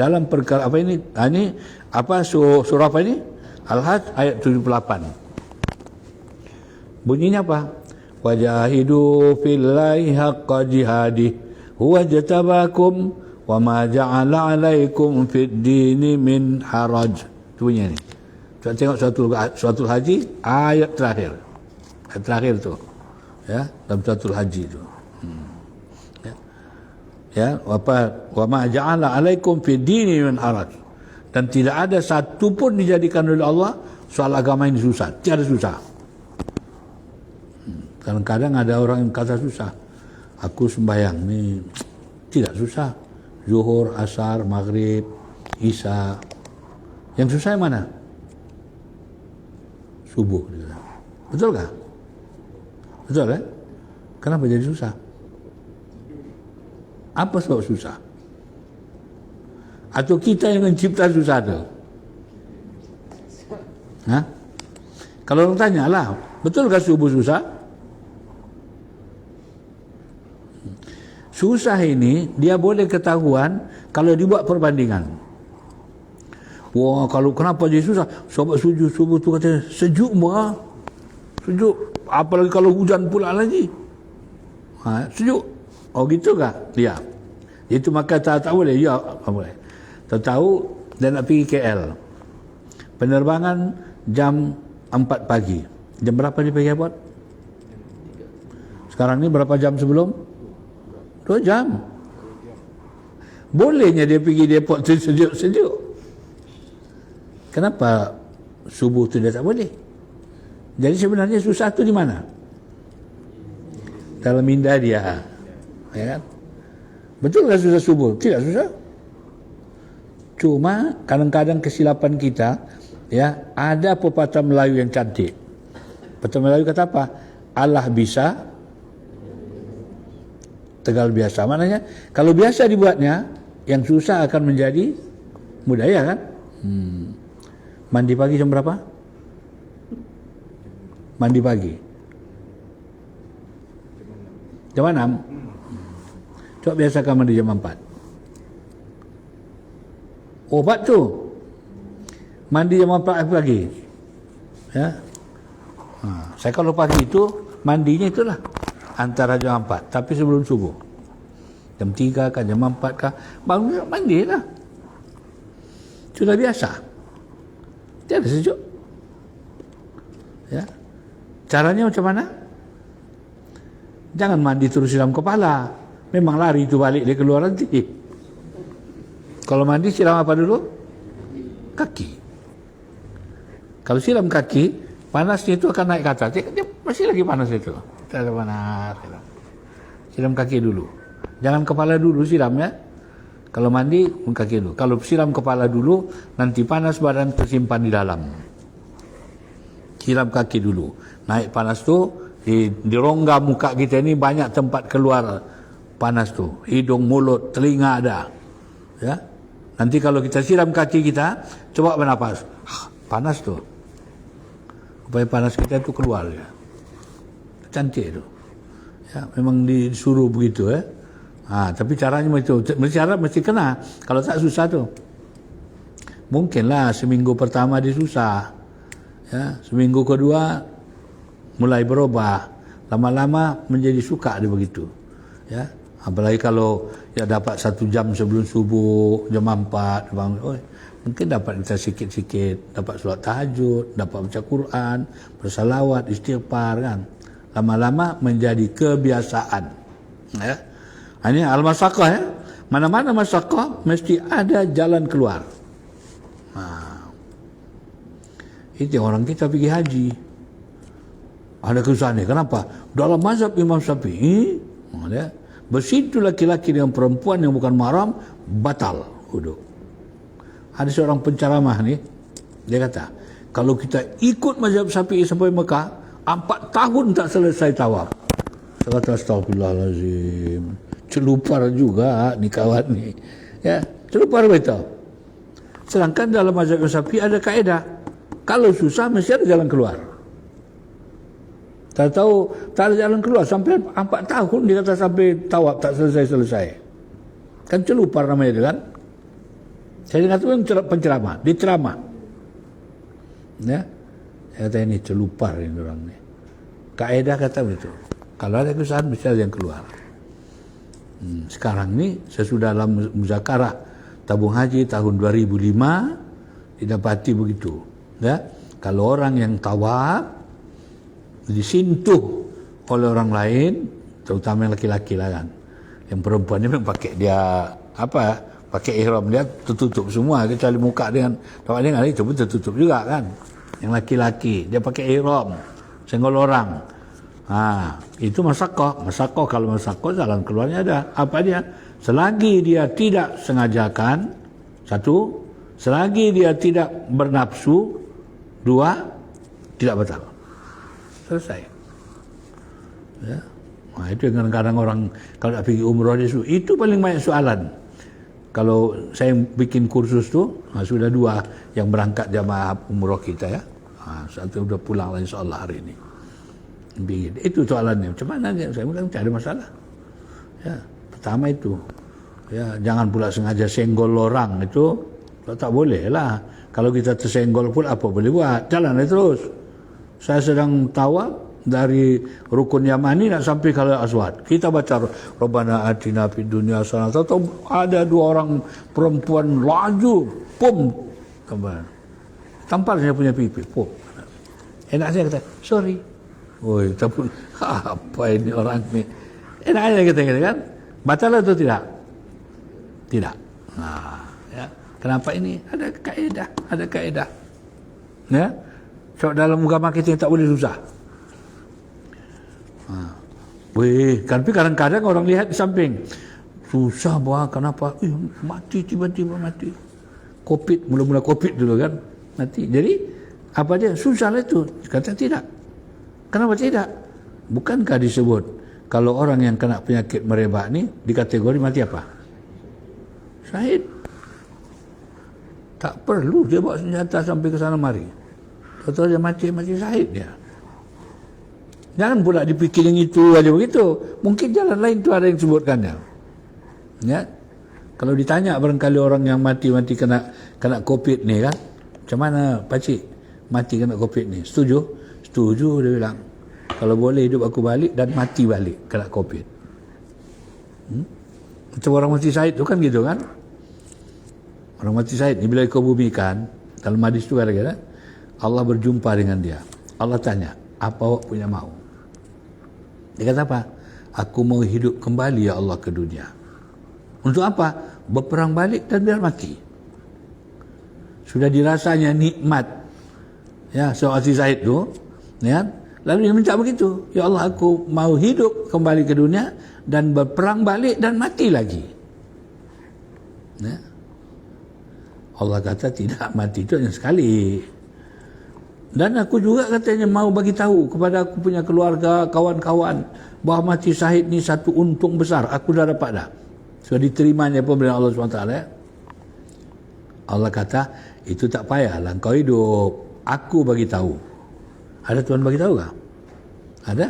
Dalam perkara apa ini? Ini apa surah apa ini? Al-Hajj ayat 78. Bunyinya apa? Wajahidu fillahi haqqa jihadih huwa jatabakum wa ma ja'ala 'alaikum fid dini min haraj. Itu bunyinya ni. Kita tengok suratul haji ayat terakhir. Ayat terakhir tu. Ya, dalam suratul haji tu. Ya, wa ma ja'ala 'alaikum fid dini min haraj. Dan tidak ada satu pun dijadikan oleh Allah soal agama ini susah. Tiada susah. Kadang-kadang ada orang yang kata susah. Aku sembahyang ni tidak susah. Zuhur, asar, maghrib, isya. Yang susah yang mana? Subuh. Betul tak? Betul kan? Kenapa jadi susah? Apa sebab susah? Atau kita yang mencipta susah tu? Kalau orang tanya lah, betulkah subuh susah? susah ini dia boleh ketahuan kalau dibuat perbandingan. Wah, kalau kenapa jadi susah? Sebab subuh tu kata sejuk mah. Sejuk. Apalagi kalau hujan pula lagi. Sejuk. Oh gitu kah? Ya. Itu maka tak boleh. Ya, tak boleh. Tahu dan nak pergi KL. Penerbangan jam 4 pagi. Jam berapa dia pergi airport? Sekarang ni berapa jam sebelum? 2 jam. Bolehnya dia pergi di airport sejuk-sejuk. Kenapa subuh tu dia tak boleh? Jadi sebenarnya susah tu di mana? Dalam minda dia. Ya kan? Betul tak susah subuh? Tidak susah. Cuma kadang-kadang kesilapan kita, ya, ada pepatah Melayu yang cantik. Pepatah Melayu kata apa? Allah bisa, Tegal biasa. Maknanya kalau biasa dibuatnya, yang susah akan menjadi mudah, ya kan? Mandi pagi jam berapa? Mandi pagi jam 6. Coba biasakan mandi jam 4. Obat tu mandi jam 4 pagi, ya. Saya kalau pagi itu mandinya itulah antara jam 4, tapi sebelum subuh. Jam 3 kah, jam 4 kah, bangun mandi lah. Sudah biasa. Tiada sejuk. Ya. Caranya macam mana? Jangan mandi terus siram kepala. Memang lari itu balik dia keluar nanti. Kalau mandi siram apa dulu? Kaki. Kalau siram kaki, panasnya itu akan naik ke atas. Dia masih lagi panas itu. Tak ada panas. Siram kaki dulu. Jangan kepala dulu siram, ya. Kalau mandi, kaki dulu. Kalau siram kepala dulu, nanti panas badan tersimpan di dalam. Siram kaki dulu. Naik panas tu, di rongga muka kita ini banyak tempat keluar panas tu. Hidung, mulut, telinga ada. Ya. Nanti kalau kita siram kaki kita, coba bernapas. Panas tu. Supaya panas kita tu keluar. Ya. Cantik tu. Ya, memang disuruh begitu, ya. Tapi caranya itu, mesti kena. Kalau tak susah tu. Mungkinlah seminggu pertama dia susah. Ya, seminggu kedua mulai berubah. Lama-lama menjadi suka dia begitu. Ya, apalagi kalau ya dapat 1 jam sebelum subuh, jam 4, mungkin dapat kita sikit-sikit, dapat solat tahajud, dapat baca Quran, bersalawat, istighfar, kan. Lama-lama menjadi kebiasaan. Ya. Ini al-masyaqqah, ya. Mana-mana masyaqqah mesti ada jalan keluar. Itu orang kita pergi haji. Ada kesusahan ni. Kenapa? Dalam mazhab Imam Syafi'i, bersitu laki-laki dengan perempuan yang bukan mahram batal wuduk. Ada seorang penceramah ni, dia kata, kalau kita ikut mazhab Syafi'i sampai Mekah, 4 tahun tak selesai tawaf. Saya kata astagfirullahalazim. Celupar juga ni kawan ni. Ya, celupar betul. Sedangkan dalam mazhab Syafi'i ada kaedah. Kalau susah mesti ada jalan keluar. Tak tahu tak ada jalan keluar sampai 4 tahun dia kata sampai tawaf tak selesai-selesai. Kan celupar namanya itu, kan? Saya dengar tu yang penceramah, dia ceramah. Ya. Saya kata ini celupar ini orang ni. Kaedah kata begitu. Kalau ada kesusahan mesti ada yang keluar. Sekarang ni sesudah dalam muzakarah tabung haji tahun 2005 didapati begitu, ya. Kalau orang yang tawaf disentuh oleh orang lain, terutama yang laki-laki lah, kan. Yang perempuan ni memang pakai dia pakai ihram dia tertutup semua kecuali muka dengan tapak dengan itu pun tertutup juga, kan. Yang laki-laki dia pakai ihram senggol orang. Itu masyaqqah. Masyaqqah, kalau masyaqqah jalan keluarnya ada. Apa dia? Selagi dia tidak sengajakan, 1, selagi dia tidak bernafsu, 2, tidak batal. Selesai. Ya. Itu kadang-kadang orang kalau nak pergi umrah dia itu paling banyak soalan. Kalau saya bikin kursus tu, sudah 2 yang berangkat jamaah umrah kita, ya. Satu sudah pulang lah insyaAllah hari ini. Itu soalannya. Macam mana? Saya bilang tak ada masalah. Ya. Pertama itu, ya jangan pula sengaja senggol orang itu, tak boleh lah. Kalau kita tersenggol pun apa boleh buat? Jalan terus. Saya sedang tawaf dari rukun Yamani nak sampai Hajar Aswad. Kita baca Rabbana atina fid dunya hasanah. Tahu ada dua orang perempuan laju, pum, tampar saya punya pipi, pum. Enak saya kata, sorry. Oi, tapi apa ini orang ni? Enak aja kita kan? Batal atau tidak? Tidak. Nah, ya. Kenapa ini? Ada kaedah. Ya. So dalam agama kita tak boleh susah. Tapi kadang-kadang orang lihat di samping susah buah, kenapa? Mati tiba-tiba mati. Covid, mula-mula Covid dulu kan, mati. Jadi apa dia? Susah lah itu. Kata tidak. Kenapa tidak? Bukankah disebut kalau orang yang kena penyakit merebak ni di kategori mati apa? Syahid. Tak perlu dia bawa senjata sampai ke sana mari. Betul dia mati syahid dia. Jangan pula dipikir yang itu aja begitu. Mungkin jalan lain tu ada yang sebutkannya. Ya. Kalau ditanya barangkali orang yang mati kena Covid ni kan, macam mana pakcik mati kena Covid ni? Setuju? Setuju, dia bilang. Kalau boleh hidup aku balik dan mati balik kena Covid. Macam orang mati syahid tu kan gitu kan? Orang mati syahid ni bila kau bumikan, dalam hadis tu kata Allah berjumpa dengan dia. Allah tanya, apa awak punya mau? Dia kata apa? Aku mau hidup kembali ya Allah ke dunia. Untuk apa? Berperang balik dan biar mati. Sudah dirasanya nikmat. Ya, seorang mati syahid tu, ya. Lalu dia minta begitu, ya Allah aku mau hidup kembali ke dunia dan berperang balik dan mati lagi. Ya. Allah kata tidak, mati itu hanya sekali. Dan aku juga katanya mau bagi tahu kepada aku punya keluarga, kawan-kawan, bahawa mati syahid ni satu untung besar. Aku dah dapat dah. Sudah diterimanya pemberian Allah SWT. Ya. Allah kata, itu tak payahlah kau hidup. Aku bagi tahu. Ada Tuhan bagi tahu tak? Ada.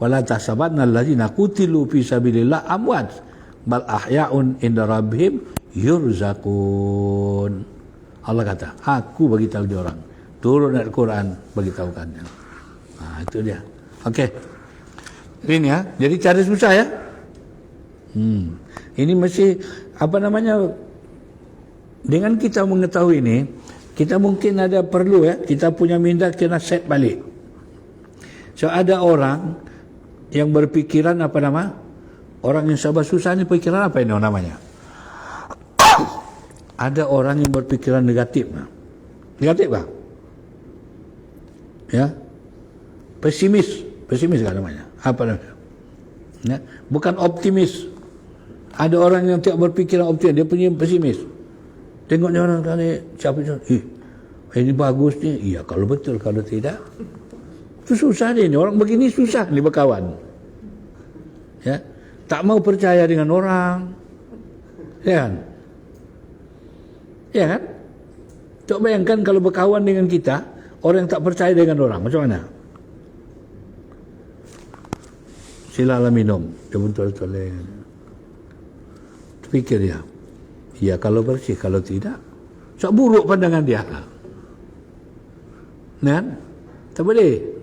Wala tahsabanna allazina qutilu fi sabilillah amwat bal ahya'un inda rabbihim yurzaqun. Allah kata, aku bagi tahu dia orang. Turun ayat Quran bagi tahukannya. Itu dia. Okey. Ini ya. Jadi cara susah ya. Ini mesti apa namanya, dengan kita mengetahui ini, kita mungkin ada perlu ya, kita punya minda kena set balik. So ada orang yang berpikiran apa nama? Orang yang sabar susah ni pikiran apa ini namanya? Ada orang yang berpikiran negatif. Negatif tak? Ya. Pesimis kan namanya. Apa namanya? Ya. Bukan optimis. Ada orang yang tidak berpikiran optimis, dia punya pesimis. Tengoknya orang tadi siapa ini bagus ni. Iya kalau betul, kalau tidak itu susah ni. Orang begini susah ni berkawan. Ya. Tak mau percaya dengan orang. Ya kan? Ya kan? Coba bayangkan kalau berkawan dengan kita, orang yang tak percaya dengan orang, macam mana? Silalah minum. Dia pun toleh. Fikir dia. Ya kalau bersih, kalau tidak, sok buruk pandangan dia. Kan? Tak boleh.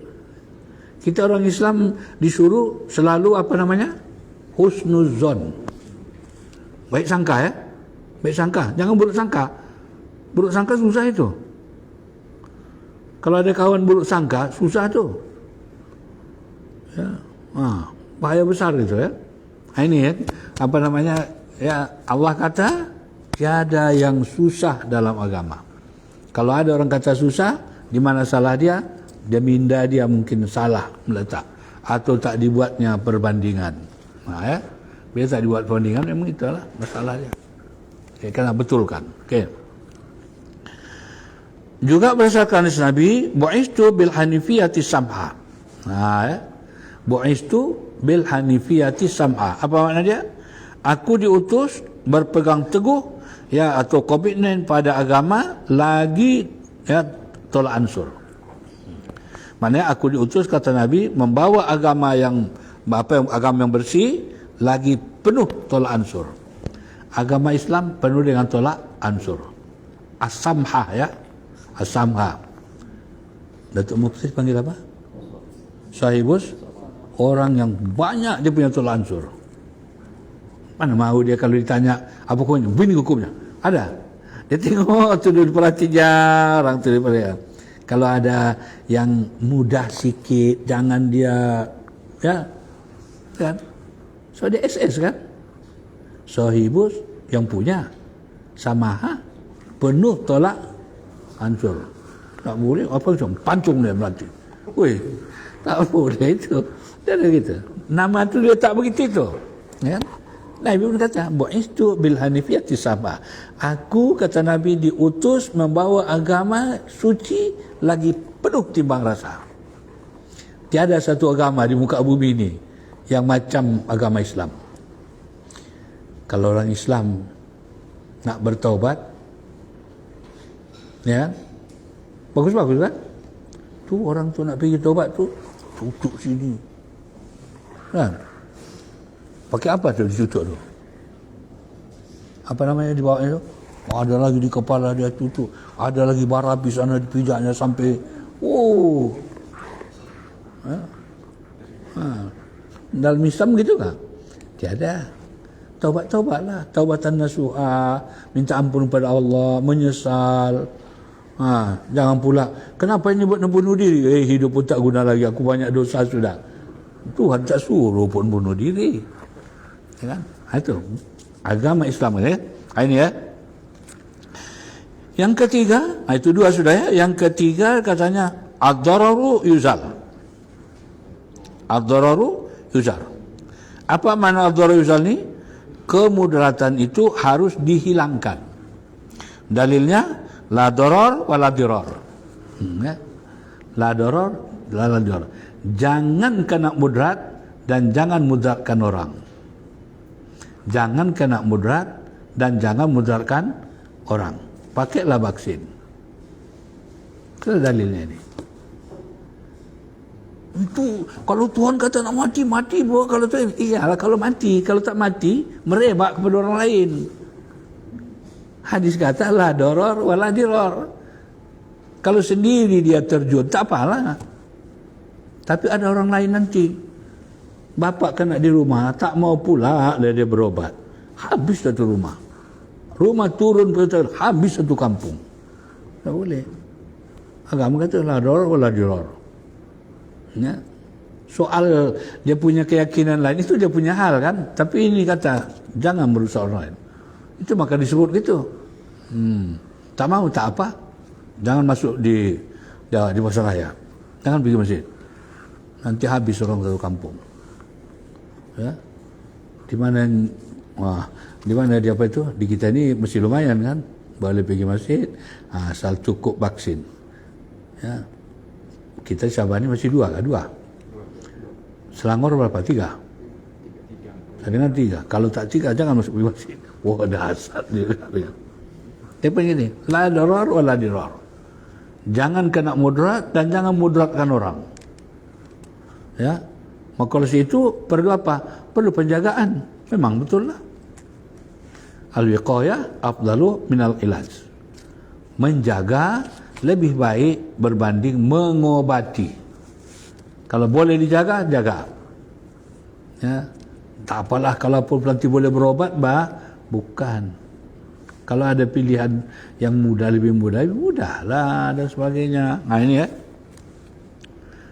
Kita orang Islam disuruh selalu apa namanya? Husnuzon. Baik sangka ya. Baik sangka. Jangan buruk sangka. Buruk sangka susah itu. Kalau ada kawan buruk sangka, susah tu. Ya. Bahaya besar itu ya. Ini ya. Apa namanya? Ya, Allah kata tiada yang susah dalam agama. Kalau ada orang kata susah, di mana salah dia? Dia minda dia mungkin salah meletak atau tak dibuatnya perbandingan. Ya. Bila tak dibuat perbandingan, memang itulah masalah dia. Okay, kena betulkan. Okay. Juga berdasarkan hadis Nabi, bu'istu bil hanifiyati sam'a. Ya. Bu'istu bil hanifiyati sam'a. Apa makna dia? Aku diutus berpegang teguh ya atau komitmen pada agama lagi ya tolak ansur. Maknanya aku diutus kata Nabi membawa agama yang agama yang bersih, lagi penuh tolak ansur. Agama Islam penuh dengan tolak ansur. As-samha, ya. As-samha. Datuk Mufti panggil apa? Sahibus, orang yang banyak dia punya tolak ansur. Mana mahu dia kalau ditanya apa hukumnya? Begini hukumnya. Ada. Dia tengok tu dia perhati jarang tu dia. Kalau ada yang mudah sikit, jangan dia, ya, kan? So dia SS kan? Sahibus yang punya, samaha, penuh tolak ansur. Tak boleh apa macam pancung dia berarti. Weh, tak boleh itu. Dia ada gitu. Nama tu dia tak begitu tu. Ya. Nabi pun kata, bu'istu bil hanifiyati sama. Aku, kata Nabi, diutus membawa agama suci lagi penuh timbang rasa. Tiada satu agama di muka bumi ini yang macam agama Islam. Kalau orang Islam nak bertaubat, ya, bagus-bagus kan? Tu orang tu nak pergi taubat tu, tutup sini. Kan? Pakai apa tu ditutup tu? Apa namanya dibawanya tu? Ada lagi di kepala dia tutup. Ada lagi bara api sana dipijaknya sampai dalam Islam gitu kan? Tiada. Taubatlah. Taubatan nasuha, minta ampun kepada Allah, menyesal. Jangan pula, kenapa ini buat bunuh diri? Hidup pun tak guna lagi, aku banyak dosa sudah. Tuhan tak suruh pun bunuh diri. Ya kan? Itu agama Islam ya. Ini ya. Yang ketiga, itu dua sudah ya. Yang ketiga katanya ad-dararu yuzal. Ad-dararu yuzal. Apa makna ad-dararu yuzal ni? Kemudaratan itu harus dihilangkan. Dalilnya la darar wa la dirar. Ya. La darar wa la dirar. Jangan kena mudarat dan jangan mudaratkan orang. Jangan kena mudarat dan jangan mudaratkan orang. Pakailah vaksin. Itu dalilnya ini. Itu kalau Tuhan kata nak mati, mati buat kalau tu. Iyalah kalau mati, kalau tak mati merebak kepada orang lain. Hadis kata la darar wala dirar. Kalau sendiri dia terjun tak apalah. Tapi ada orang lain nanti. Bapak kena di rumah, tak mau pula dia berobat. Habis satu rumah. Rumah turun habis satu kampung. Tak boleh. Agama kata la darar wala dirar. Ya. Soal dia punya keyakinan lain itu dia punya hal kan. Tapi ini kata jangan merusak orang lain. Itu maka disebut gitu. Tak mau tak apa. Jangan masuk di pasar raya. Jangan pergi masjid. Nanti habis orang satu kampung. Ya. Di mana dia apa itu? Di kita ni mesti lumayan kan. Boleh pergi masjid, asal cukup vaksin. Ya. Kita Sabah ni masih dua. Selangor berapa? 3. Saya dengar 3. Kalau tak 3 jangan masuk masjid. Wah, dasar dia. Tapi ini, la darar wa la dirar. Jangan kena mudarat dan jangan mudaratkan orang. Ya. Maka oleh itu perlu apa? Perlu penjagaan. Memang betul lah. Al-wiqayah afdalu minal ilaj. Menjaga lebih baik berbanding mengobati. Kalau boleh dijaga, jaga. Ya. Tak apalah kalau pun nanti boleh berobat, bukan. Kalau ada pilihan yang mudah, lebih mudahlah dan sebagainya. Nah ini ya.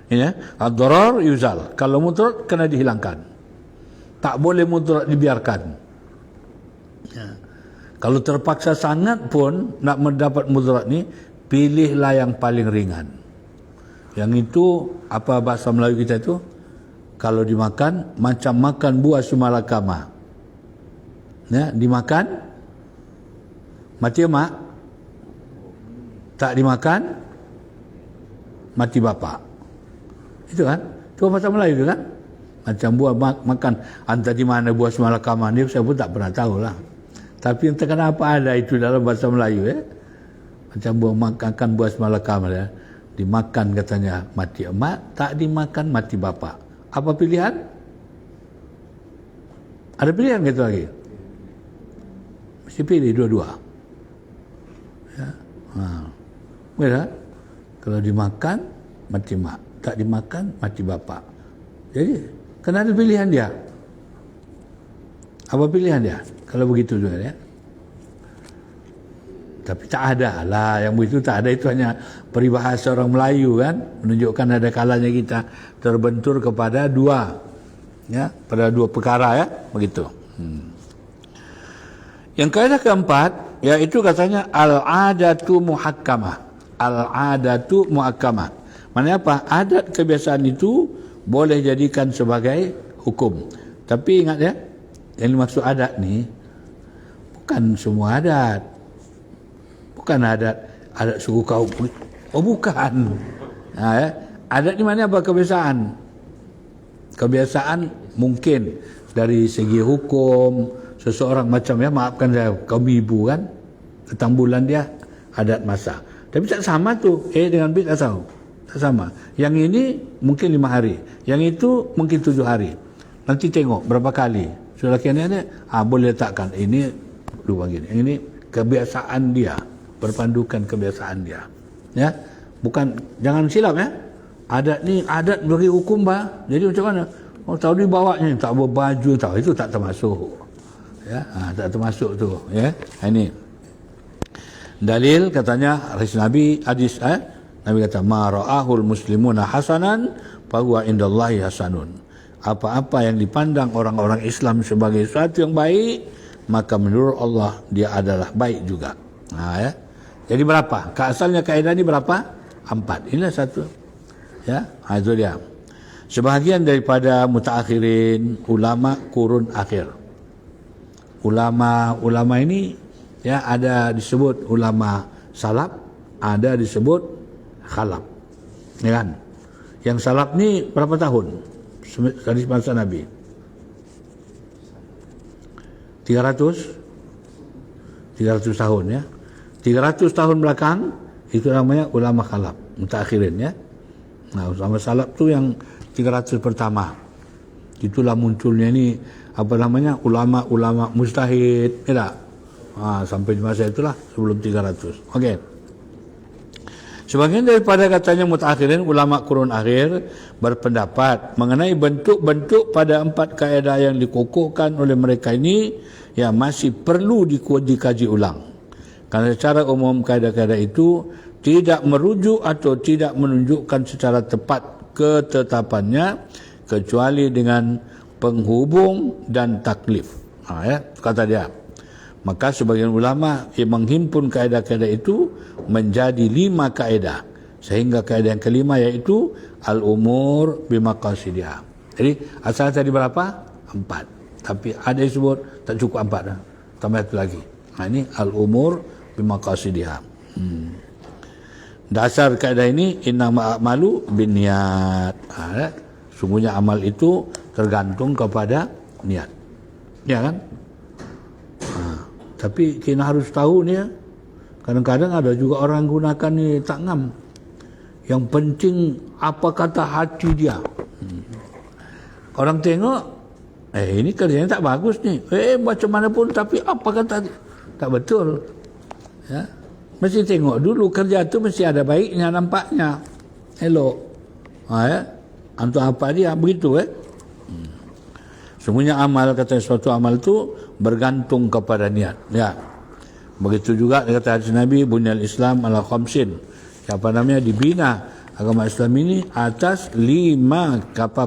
Ini ya. Ad-darar yuzal. Kalau mudarat kena dihilangkan. Tak boleh mudarat dibiarkan. Ya. Kalau terpaksa sangat pun nak mendapat mudarat ni, pilihlah yang paling ringan. Yang itu apa bahasa Melayu kita itu? Kalau dimakan macam makan buah sumalakama. Ya, dimakan mati emak. Tak dimakan mati bapak. Itu kan? Itu bahasa Melayu itu kan? Macam buah makan entah di mana buah sumalakama ni saya pun tak pernah tahu lah. Tapi entah kenapa ada itu dalam bahasa Melayu ya. Macam makan buah sumalakama ya. Dimakan katanya mati emak, tak dimakan mati bapak. Apa pilihan? Ada pilihan gitu lagi. Mesti pilih dua-dua. Ya. Betul? Kalau dimakan, mati mak. Tak dimakan, mati bapak. Jadi, kena ada pilihan dia. Apa pilihan dia? Kalau begitu juga ya. Tapi tak ada lah. Yang begitu tak ada. Itu hanya peribahasa orang Melayu kan. Menunjukkan ada kalanya kita terbentur kepada dua. Ya, pada dua perkara ya. Begitu. Yang kaidah keempat, yaitu katanya al-adatu muhakkamah. Al-adatu muhakkamah. Maksudnya apa? Adat kebiasaan itu boleh jadikan sebagai hukum. Tapi ingat ya, yang dimaksud adat ni bukan semua adat. Bukan adat suku kaum. Oh bukan. Ya. Adat ni mana apa? Kebiasaan. Kebiasaan mungkin dari segi hukum, seseorang macam ya, maafkan saya, kaum ibu kan, tentang bulan dia adat masak. Tapi tak sama tu. Dengan B tak tahu. Tak sama. Yang ini mungkin 5 hari. Yang itu mungkin 7 hari. Nanti tengok berapa kali. Sudah kena ni, boleh letakkan. Ini dua gini. Yang ini kebiasaan dia. Berpandukan kebiasaan dia. Ya. Bukan, jangan silap ya. Adat ni, adat bagi hukum bah. Jadi macam mana? Oh, tahu dia bawanya, tak berbaju, tahu. Itu tak termasuk. Ya, tak termasuk tu. Ya. Ini. Dalil katanya hadis Nabi kata ma ra'ahul muslimuna hasanan fa huwa indallahi hasanun. Apa-apa yang dipandang orang-orang Islam sebagai sesuatu yang baik, maka menurut Allah dia adalah baik juga. Ya. Jadi berapa? Asalnya kaedah ini berapa? 4. Inilah satu. Ya, itu dia. Sebahagian daripada mutaakhirin ulama kurun akhir. Ulama ini ya ada disebut ulama salaf, ada disebut khalaf. Ya kan? Yang salaf ni berapa tahun? Dari masa Nabi. 300 tahun ya. 300 tahun belakang itu namanya ulama khalaf, mutaakhirin ya. Nah, ulama salaf tu yang 300 pertama. Itulah munculnya ni apa namanya? Ulama mujtahid, ya tak? Sampai di masa itulah sebelum 300. Okey. Sebagian daripada katanya mutaakhirin ulama kurun akhir berpendapat mengenai bentuk-bentuk pada 4 kaedah yang dikukuhkan oleh mereka ini yang masih perlu dikaji ulang. Karena secara umum kaedah-kaedah itu tidak merujuk atau tidak menunjukkan secara tepat ketetapannya kecuali dengan penghubung dan taklif. Ya, kata dia. Maka sebagian ulama yang menghimpun kaedah-kaedah itu menjadi 5 kaedah. Sehingga kaedah yang kelima yaitu al-umur bimaqasidiha. Jadi asal tadi berapa? 4. Tapi ada yang sebut tak cukup 4 dah. Tambah satu lagi. Ini al-umur bimaqasidiha. Dasar kaedah ini innama a'malu binniyat. Sungguhnya amal itu tergantung kepada niat. Ya kan? Tapi kita harus tahu ni ya. Kadang-kadang ada juga orang gunakan ni tak ngam. Yang penting apa kata hati dia. Orang tengok, ini kerjanya tak bagus ni. Macam mana pun tapi apa kata dia. Tak betul. Ya. Mesti tengok dulu kerja tu mesti ada baiknya, nampaknya. Elok. Ya. Untuk apa dia begitu Semuanya amal, kata suatu amal tu bergantung kepada niat. Ya. Begitu juga kata hadis Nabi, bunyal Islam ala khamsin. Apa namanya, dibina agama Islam ini atas 5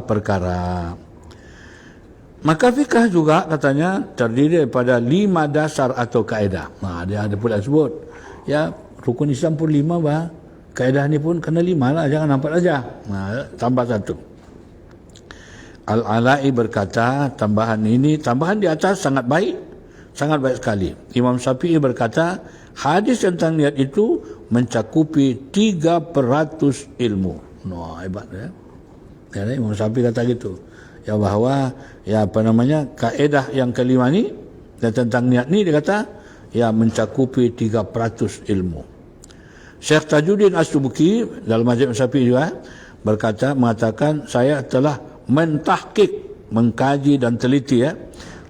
perkara. Maka fikah juga katanya terdiri daripada 5 dasar atau kaedah. Dia ada pula sebut. Ya, rukun Islam pun 5 bah. Kaedah ni pun kena 5 lah, jangan nampak aja. Tambah 1. Al-Ala'i berkata, tambahan di atas sangat baik sekali. Imam Syafi'i berkata, hadis tentang niat itu mencakupi 3% ilmu. Hebat ya. Imam Syafi'i kata gitu. Ya bahawa kaedah yang kelima ni dan tentang niat ni dia kata mencakupi 3% ilmu. Syekh Tajuddin As-Subki dalam mazhab Syafi'i juga mengatakan saya telah mentahqiq, mengkaji dan teliti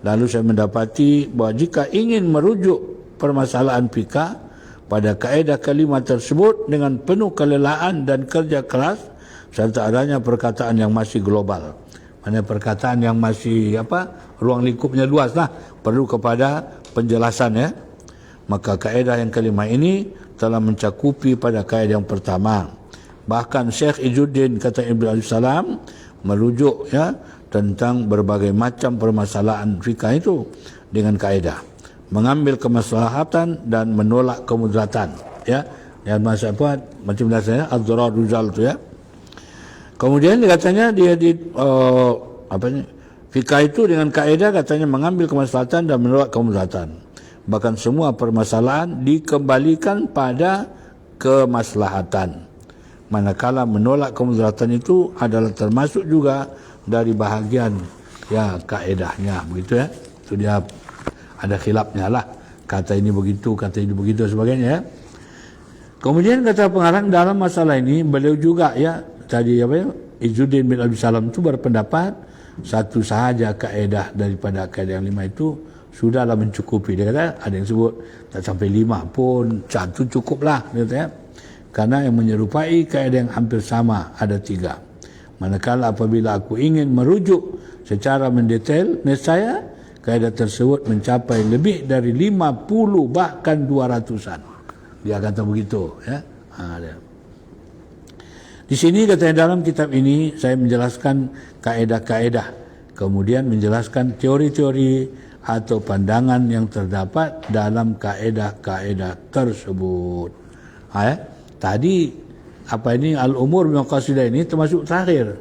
Lalu saya mendapati bahawa jika ingin merujuk permasalahan fikah pada kaedah kalimah tersebut dengan penuh kelelaan dan kerja keras serta adanya perkataan yang masih global, mana perkataan yang masih ruang lingkupnya luas lah, perlu kepada penjelasan ya. Maka kaedah yang kelima ini telah mencakupi pada kaedah yang pertama. Bahkan Syekh Izzuddin kata Ibn Salam merujuk ya tentang berbagai macam permasalahan fikah itu dengan kaedah mengambil kemaslahatan dan menolak kemudaratan ya. Yang maksud macam biasanya ad-darar ruzal tu ya. Kemudian dia katanya fikah itu dengan kaedah katanya mengambil kemaslahatan dan menolak kemudaratan. Bahkan semua permasalahan dikembalikan pada kemaslahatan. Manakala menolak kemudaratan itu adalah termasuk juga dari bahagian ya kaedahnya, begitu ya. Itu dia ada khilafnya lah. Kata ini begitu, kata ini begitu sebagainya ya. Kemudian kata pengarang dalam masalah ini beliau juga ya tadi Izzuddin bin Abi Salam itu berpendapat satu sahaja kaedah daripada kaedah yang 5 itu sudahlah mencukupi. Dia kata ada yang sebut tak sampai 5 pun, satu cukuplah dia kata ya. Karena yang menyerupai kaedah yang hampir sama ada 3. Manakala apabila aku ingin merujuk secara mendetail, nescaya kaedah tersebut mencapai lebih dari 50 bahkan 200-an. Dia kata begitu ya. Dia. Di sini katanya dalam kitab ini saya menjelaskan kaedah-kaedah, kemudian menjelaskan teori-teori atau pandangan yang terdapat dalam kaedah-kaedah tersebut. Tadi al-umur maqasidah ini termasuk terakhir.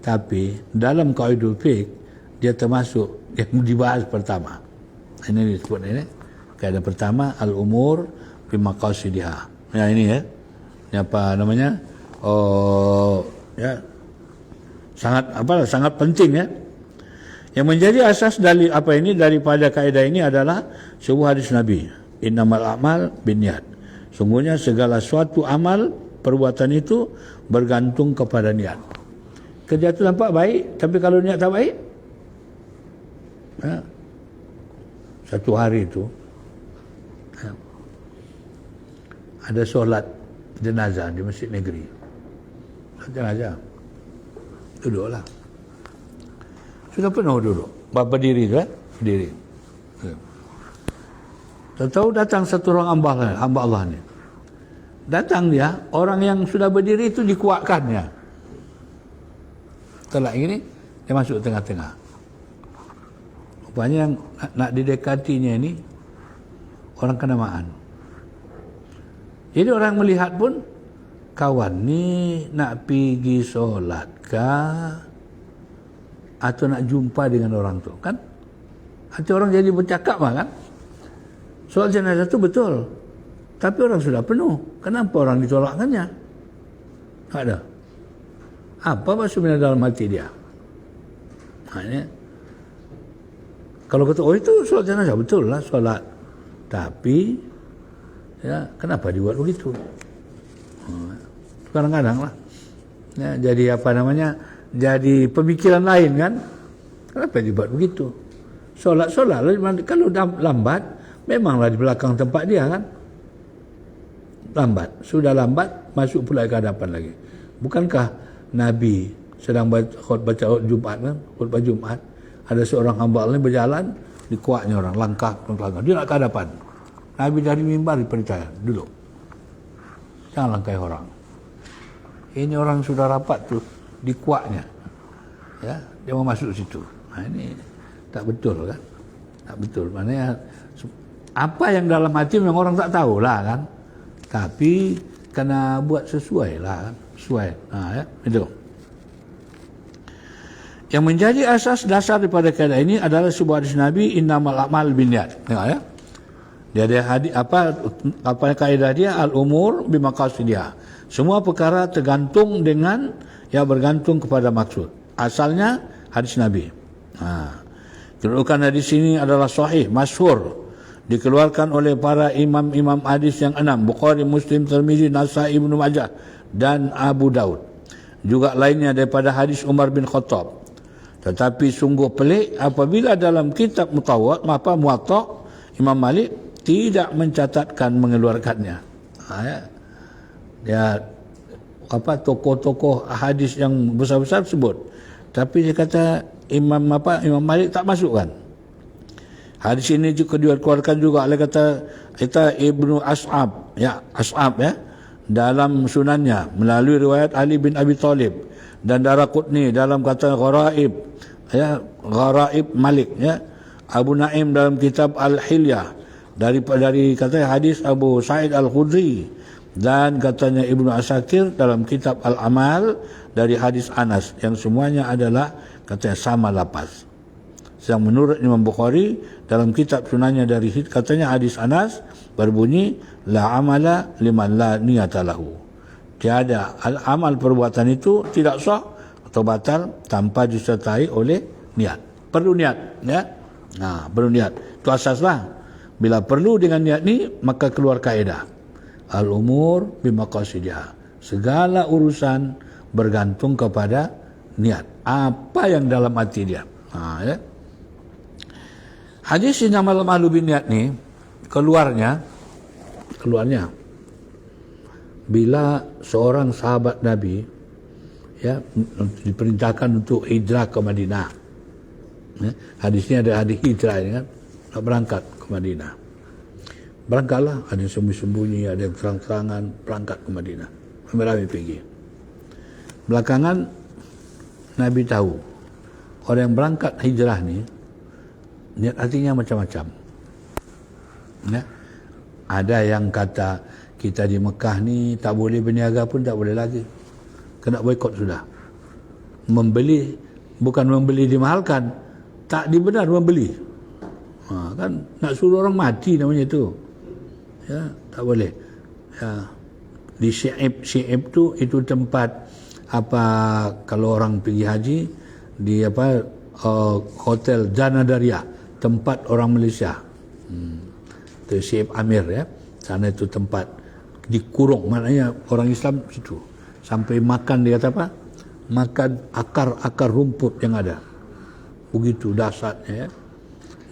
Tapi dalam kaedah fiqh dia termasuk yang dibahas pertama. Ini disebut ini. Kaedah pertama al-umur bi maqasidiha. Ya ini ya. Ini apa namanya? Sangat penting ya. Yang menjadi asas dari daripada kaedah ini adalah sebuah hadis Nabi, innamal a'mal binniyat. Sungguhnya segala suatu amal perbuatan itu bergantung kepada niat. Kerja itu nampak baik, tapi kalau niat tak baik, satu hari itu ada solat jenazah di masjid negeri. Jenazah duduklah. Sudah penuh duduk. Berdiri tu berdiri. Tahu datang satu orang hamba Allah ni. Datang dia, orang yang sudah berdiri itu dikuatkannya. Setelah ini dia masuk tengah-tengah. Rupanya yang nak didekatinya ini orang kenamaan. Jadi orang melihat pun, kawan ni nak pergi solat kah atau nak jumpa dengan orang tu kan? Hati orang jadi bercakap kan? Soal jenazah itu betul, tapi orang sudah penuh. Kenapa orang ditolakkannya? Tak ada. Apa maksudnya dalam hati dia? Kalau kata itu soal jenazah betul lah solat, tapi ya kenapa dibuat begitu? Kadang-kadang lah. Ya, jadi jadi pemikiran lain kan? Kenapa dibuat begitu? Solat kalau lambat, memanglah di belakang tempat dia kan? Lambat, sudah lambat, masuk pula ke hadapan lagi. Bukankah Nabi sedang baca Jumat kan? Khutbah Jumat, ada seorang hamba Allah berjalan, dikuatnya orang, langkah, dia nak ke hadapan. Nabi dari mimbar diperintahkan, duduk. Jangan langkai orang. Ini orang sudah rapat tu, dikuatnya. Ya, dia mau masuk situ. Ini tak betul kan? Tak betul. Maknanya apa yang dalam hati memang orang tak tahulah kan. Tapi kena buat sesuai lah kan. Sesuai. Ya, itu. Yang menjadi asas dasar daripada kaedah ini adalah sebuah hadis Nabi, innamal a'mal binniyat. Tengok ya. Dia ada hadis apa kaedah dia al-umur bimaqasidiha. Semua perkara tergantung dengan bergantung kepada maksud. Asalnya hadis Nabi. Kedudukan hadis ini adalah sahih, masyhur, dikeluarkan oleh para imam-imam hadis yang 6, Bukhari, Muslim, Tirmizi, Nasa'i, Ibnu Majah dan Abu Daud. Juga lainnya daripada hadis Umar bin Khattab. Tetapi sungguh pelik apabila dalam kitab Muwatta Imam Malik tidak mencatatkan mengeluarkannya. Dia tokoh-tokoh hadis yang besar-besar sebut, tapi dia kata Imam Malik tak masukkan. Hadis ini juga dikeluarkan juga oleh kata Ibnu Ash'ab dalam sunannya melalui riwayat Ali bin Abi Thalib, dan Daraqutni dalam kata Gharaib Malik, Abu Naim dalam kitab Al-Hilyah dari kata hadis Abu Sa'id Al-Khudri, dan katanya Ibnu Asakir dalam kitab Al-Amal dari hadis Anas, yang semuanya adalah katanya sama lafaz. Yang menurut Imam Bukhari dalam kitab sunannya dari katanya hadis Anas berbunyi la amala liman la niyata lahu. Tiada amal perbuatan itu tidak sah atau batal tanpa disertai oleh niat. Perlu niat, ya. Nah, perlu niat. Itu asaslah. Bila perlu dengan niat ni, maka keluar kaedah. Al-umur bimaqasidiha. Segala urusan bergantung kepada niat. Apa yang dalam hati dia. Ya. Hadis innamal a'malu binniyat ni keluarnya bila seorang sahabat Nabi diperintahkan untuk hijrah ke Madinah. Hadisnya ada hadis hijrah ini kan, nak berangkat ke Madinah. Berangkatlah, ada yang sembunyi-sembunyi, ada yang terang-terangan, berangkat ke Madinah. Ramai-ramai pergi. Belakangan Nabi tahu orang yang berangkat hijrah ni niat hatinya macam-macam. Ada yang kata kita di Mekah ni tak boleh berniaga pun tak boleh lagi, kena boikot sudah. Membeli, bukan membeli dimahalkan, tak dibenar membeli. Kan nak suruh orang mati namanya itu. Ya, tak boleh. Ya. Di Syi'ib tu itu tempat kalau orang pergi haji di hotel Janadaria, tempat orang Malaysia. Itu Syi'ib Amir, ya. Sana itu tempat dikurung, maknanya orang Islam situ. Sampai makan, dia kata apa? Makan akar rumput yang ada. Begitu dahsyatnya, ya.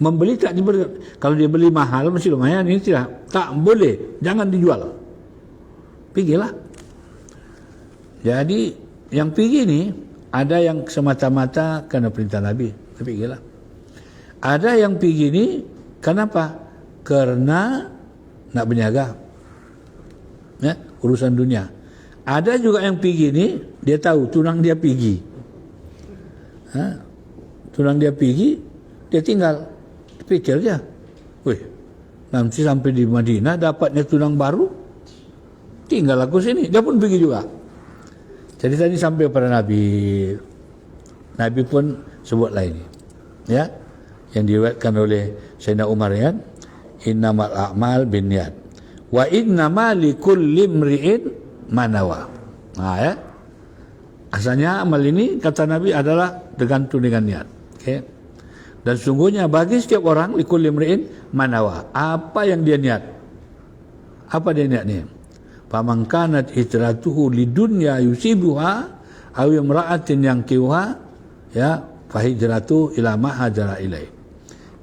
Membeli tak diberi. Kalau dia beli mahal masih lumayan, ini tidak. Tak boleh, jangan dijual. Pergilah. Jadi yang pergi ni ada yang semata-mata kerana perintah Nabi, tapi pergilah. Ada yang pergi ni kenapa? Kerana nak berniaga, ya, urusan dunia. Ada juga yang pergi ni dia tahu tunang dia pergi, tunang dia pergi, dia tinggal. Fikir je, nanti sampai di Madinah dapatnya tunang baru, tinggal aku sini. Dia pun pergi juga. Jadi tadi sampai pada Nabi pun sebutlah ini, ya, yang diriwayatkan oleh Sayyidina Umar, ya, innamal a'mal binniyat wa innama likulli imri'in ma nawa. Ya. Asalnya amal ini kata Nabi adalah tergantung dengan niat. Okey. Dan sungguhnya bagi setiap orang likulli imri'in ma nawa. Apa yang dia niat? Apa dia niat ni? Faman kanat hijratuhu lidunya yusibuha aw imra'atin yankihuha, ya, fa hijratu ila ma hajara ilai.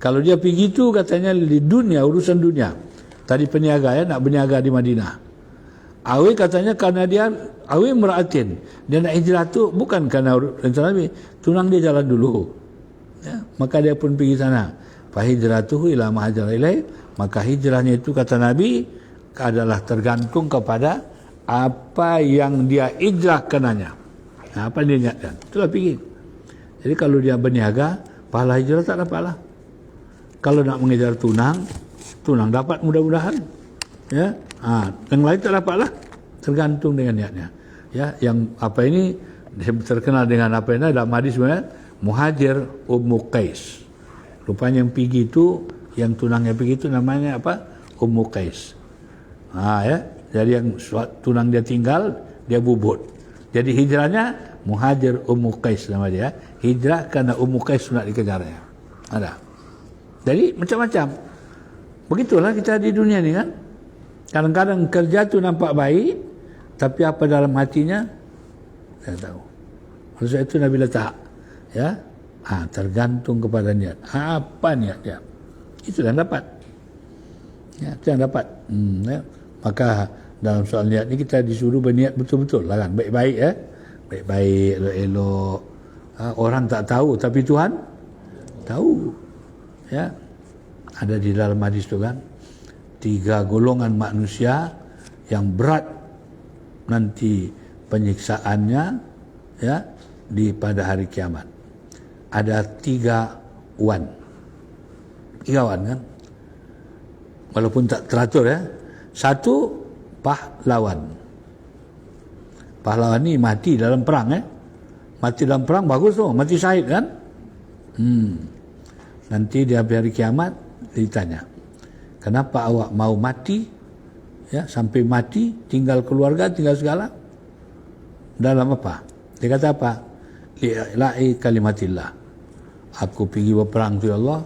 Kalau dia pergi itu katanya di dunia, urusan dunia. Tadi peniaga, ya, nak berniaga di Madinah. Awi katanya karena dia awi meraatin. Dia nak hijrah tu bukan karena rencana Nabi. Tunang dia jalan dulu. Ya, maka dia pun pergi sana. Fa hijratuhu ila ma hajara ilai. Maka hijrahnya itu kata Nabi adalah tergantung kepada apa yang dia hijrah kenanya. Apa yang dia niatkan. Itulah pergi. Jadi kalau dia berniaga, pahala hijrah tak dapatlah. Kalau nak mengejar tunang dapat mudah-mudahan, ya. Yang lain tak dapatlah, tergantung dengan niatnya. Ya, yang apa ini terkenal dengan apa ini dalam hadis sebenarnya Muhajir Ummu Qais. Rupanya yang pergi itu, yang tunangnya pergi itu namanya apa? Ummu Qais. Ya. Jadi yang tunang dia tinggal, dia bubut. Jadi hijrahnya Muhajir Ummu Qais nama dia. Hijrah karena Ummu Qais nak dikejarnya. Ada. Jadi macam-macam. Begitulah kita di dunia ni kan. Kadang-kadang kerja tu nampak baik, tapi apa dalam hatinya saya tahu. Oleh sebab itu Nabi letak, ya, Tergantung kepada niat. Apa niat dia? Itu yang dapat. Ya, itu yang dapat. Ya. Maka dalam soal niat ni kita disuruh berniat betul-betul lah kan. Baik-baik ya. Baik-baik, elok-elok. Orang tak tahu tapi Tuhan tahu. Ya. Ada di dalam hadis tu kan. 3 golongan manusia yang berat nanti penyiksaannya ya pada hari kiamat. Ada 3 wan. 3 wan kan. Walaupun tak teratur ya. 1 pahlawan. Pahlawan ni mati dalam perang Mati dalam perang bagus tu, mati syahid kan. Nanti di hari kiamat ditanya, kenapa awak mau mati? Ya, sampai mati, tinggal keluarga, tinggal segala. Dalam apa? Dia kata apa? Li'la'i kalimatillah. Aku pergi berperang tu ya Allah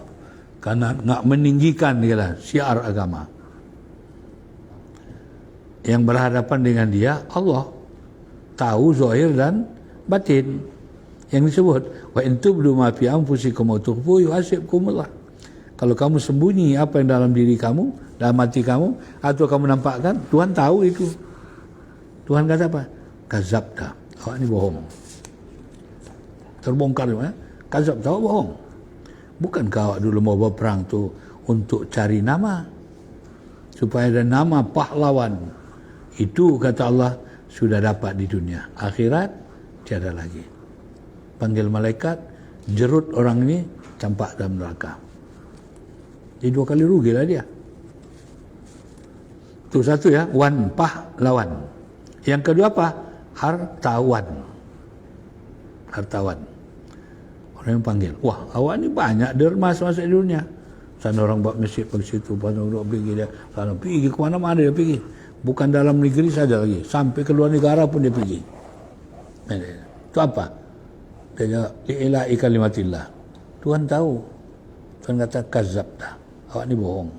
karena nak meninggikan dia kata, syiar agama. Yang berhadapan dengan dia Allah tahu zahir dan batin. Yang disebut wa in tubdu ma fi anfusikum wa tukhfu yuhasibkumullah. Kalau kamu sembunyi apa yang dalam diri kamu, dalam hati kamu, atau kamu nampakkan, Tuhan tahu itu. Tuhan kata apa? Kazabta. Awak ni bohong. Terbongkar ya? Kazabta, awak bohong. Bukankah awak dulu mau berperang tu untuk cari nama? Supaya ada nama pahlawan. Itu kata Allah sudah dapat di dunia. Akhirat tiada lagi. Panggil malaikat, jerut orang ini, campak dalam neraka. Jadi 2 kali rugilah dia. Itu satu ya, wan pahlawan. Yang kedua apa? Hartawan. Hartawan. Orang yang panggil, wah awak ni banyak derma masuk di dunia. Sana orang buat masjid pergi situ, pasal orang pergi dia, sana pergi ke mana-mana dia pergi. Bukan dalam negeri saja lagi, sampai ke luar negara pun dia pergi. Itu apa? Dia jawab, li'ila'i kalimatillah. Tuhan tahu. Tuhan kata, kazabta. Awak ni bohong.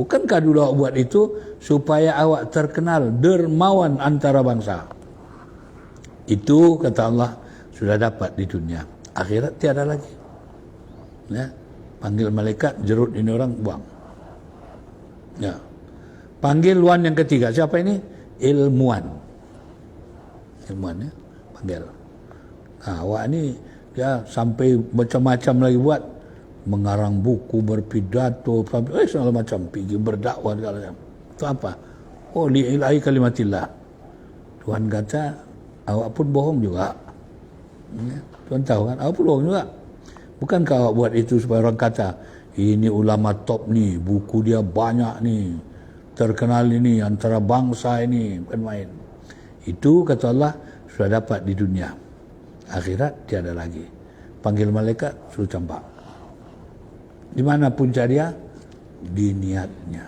Bukankah dulu awak buat itu supaya awak terkenal dermawan antara bangsa? Itu kata Allah sudah dapat di dunia. Akhirat tiada lagi. Ya. Panggil malaikat, jerut ini orang, buang. Ya. Panggil wan yang ketiga. Siapa ini? Ilmuwan. Ilmuwan ya. Panggil. Awak ni ya sampai macam-macam lagi buat. Mengarang buku, berpidato, segala macam, pergi berdakwah segala macam. Itu apa? Oh, li'ilahi kalimatillah. Tuhan kata, awak pun bohong juga. Tuhan tahu kan, awak pun bohong juga. Bukankah awak buat itu supaya orang kata, ini ulama top ni, buku dia banyak ni, terkenal ini, antara bangsa ini, bukan main. Itu kata Allah, sudah dapat di dunia. Akhirat tiada lagi. Panggil malaikat, suruh campak. Di mana punca dia? Di niatnya.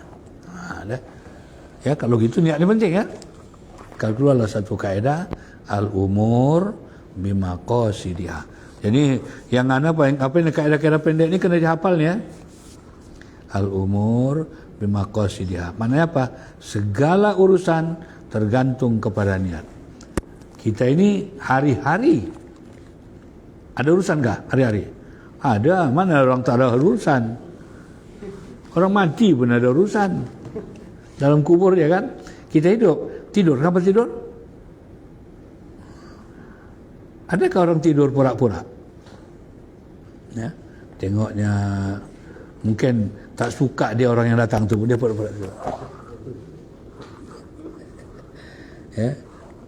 Ya, kalau gitu niatnya penting ya. Kalau keluarlah satu kaedah, al-umur bimaqasidiha. Jadi yang apa yang kaedah-kaedah pendek ni kena dihafal ya. Al-umur bimaqasidiha. Maknanya apa? Segala urusan tergantung kepada niat. Kita ini hari-hari ada urusan enggak hari-hari? Ada, mana orang tak ada urusan. Orang mati pun ada urusan. Dalam kubur ya kan. Kita hidup, tidur, kenapa tidur? Adakah orang tidur pura-pura? Ya, tengoknya mungkin tak suka dia orang yang datang tu, dia pura-pura tidur. Ya,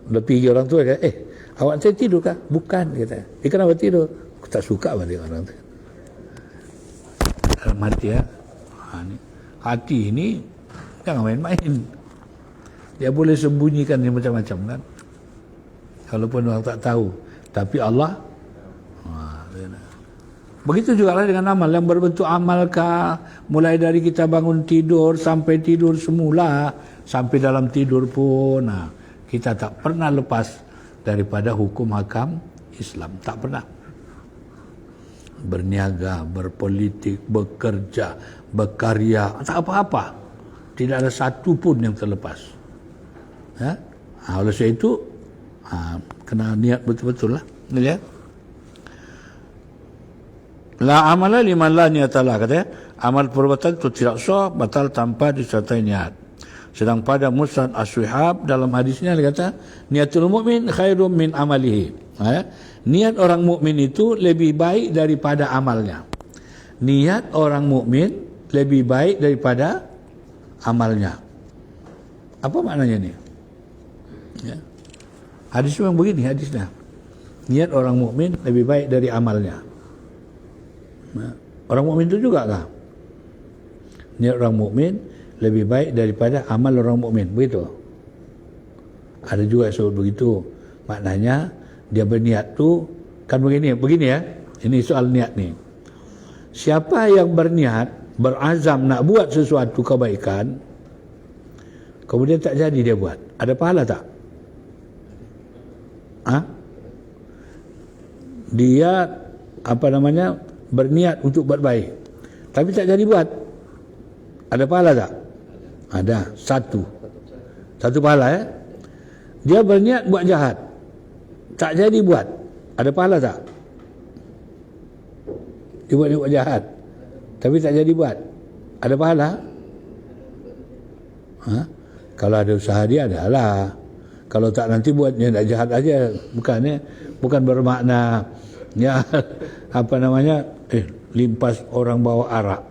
lebih orang tua kata, awak saya tidur kah? Bukan, kata. Kenapa tidur? Aku tak suka pada orang tu. Dalam hati ya. Hati ini jangan main-main. Dia boleh sembunyikan dia macam-macam kan. Kalaupun orang tak tahu. Tapi Allah begitu juga lah dengan amal yang berbentuk amalkah, mulai dari kita bangun tidur sampai tidur semula, sampai dalam tidur pun kita tak pernah lepas daripada hukum hakam Islam. Tak pernah. Berniaga, berpolitik, bekerja, berkarya, tak apa-apa. Tidak ada satu pun yang terlepas. Ya? Oleh sebab itu, kena niat betul-betul lah. Ya? La amala liman la niyatalah, katanya amal perbuatan itu tidak sah, batal tanpa disertai niat. Sedang pada Musnad As-Shihab dalam hadisnya dia kata niatul mukmin khairum min amalihi. Niat orang mukmin itu lebih baik daripada amalnya. Niat orang mukmin lebih baik daripada amalnya. Apa maknanya ni? Ya. Hadis memang begini hadisnya. Niat orang mukmin lebih baik dari amalnya. Orang mukmin itu juga kah? Niat orang mukmin lebih baik daripada amal orang mukmin, begitu? Ada juga yang sebut begitu. Maknanya dia berniat tu kan begini ya. Ini soal niat ni. Siapa yang berniat, berazam nak buat sesuatu kebaikan, kemudian tak jadi dia buat, ada pahala tak? Dia berniat untuk buat baik, tapi tak jadi buat, ada pahala tak? Ada, satu pahala. Dia berniat buat jahat, tak jadi buat, ada pahala tak? Dia buat jahat, tapi tak jadi buat, ada pahala? Kalau ada usaha dia adalah. Kalau tak nanti buatnya nak jahat aja, bukan bermakna ya limpas orang bawa arak.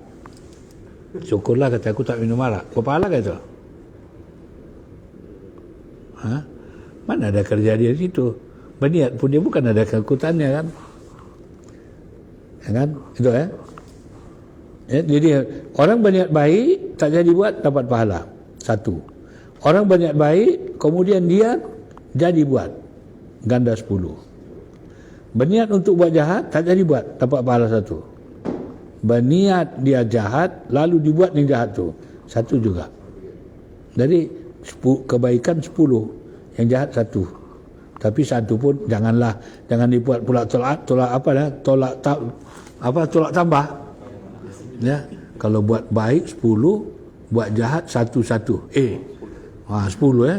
Syukurlah kata aku tak minum arak. Berpahala ke itu? Mana ada kerja dia di situ? Berniat pun dia bukan ada keangkutannya kan? Ya kan? Itu ya. Jadi orang berniat baik tak jadi buat dapat pahala. Satu. Orang berniat baik kemudian dia jadi buat, ganda 10. Berniat untuk buat jahat tak jadi buat, dapat pahala 1. Berniat dia jahat lalu dibuat yang jahat tu, 1 juga. Jadi kebaikan 10, yang jahat 1. Tapi 1 pun jangan dibuat pula tolak tambah. Ya, kalau buat baik 10, buat jahat 1. 10 ya.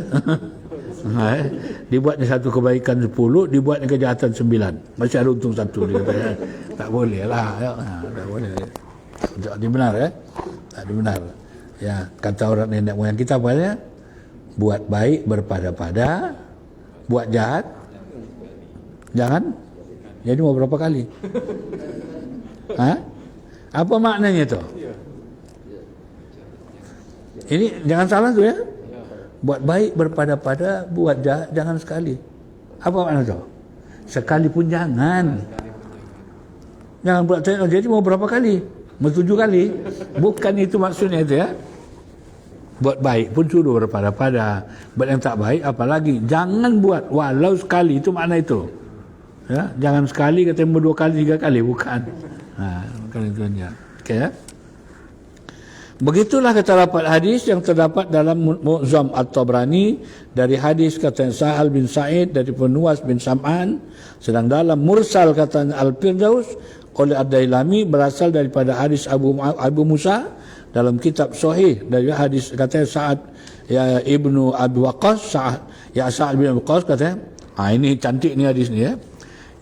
Dibuatnya satu kebaikan 10, dibuatnya kejahatan 9. Masih ada untung 1 dia kata, ya. Tak boleh lah. Tak boleh. Tak benar ya. Tak benar. Ya, kata orang nenek moyang kita apa ya? Buat baik berpada-pada, buat jahat jangan. Jadi mau berapa kali? Apa maknanya tu? Ini jangan salah tu ya. Buat baik berpada-pada, buat jahat jangan sekali. Apa makna tu? Sekali pun jangan. Jangan buat jadi mau berapa kali? Mau 7 kali? Bukan itu maksudnya itu ya. Buat baik pun suruh berpada-pada. Buat yang tak baik apalagi. Jangan buat walau sekali, itu makna itu. Ya, jangan sekali kata 2 kali 3 kali, bukan. Bukan itu aja. Okey ya. Begitulah kata rapat hadis yang terdapat dalam Mu'jam At-Tabrani dari hadis kata Sahal bin Sa'id dari Nuwas bin Sam'an, sedang dalam Mursal kata Al-Firdaus oleh Ad-Dailami berasal daripada hadis Abu Musa dalam kitab Sahih dari hadis kata Sa'ad Ibnu Abi Waqqas, Sa'ad bin Abi Waqqas kata, ini cantik ni hadis ni ya.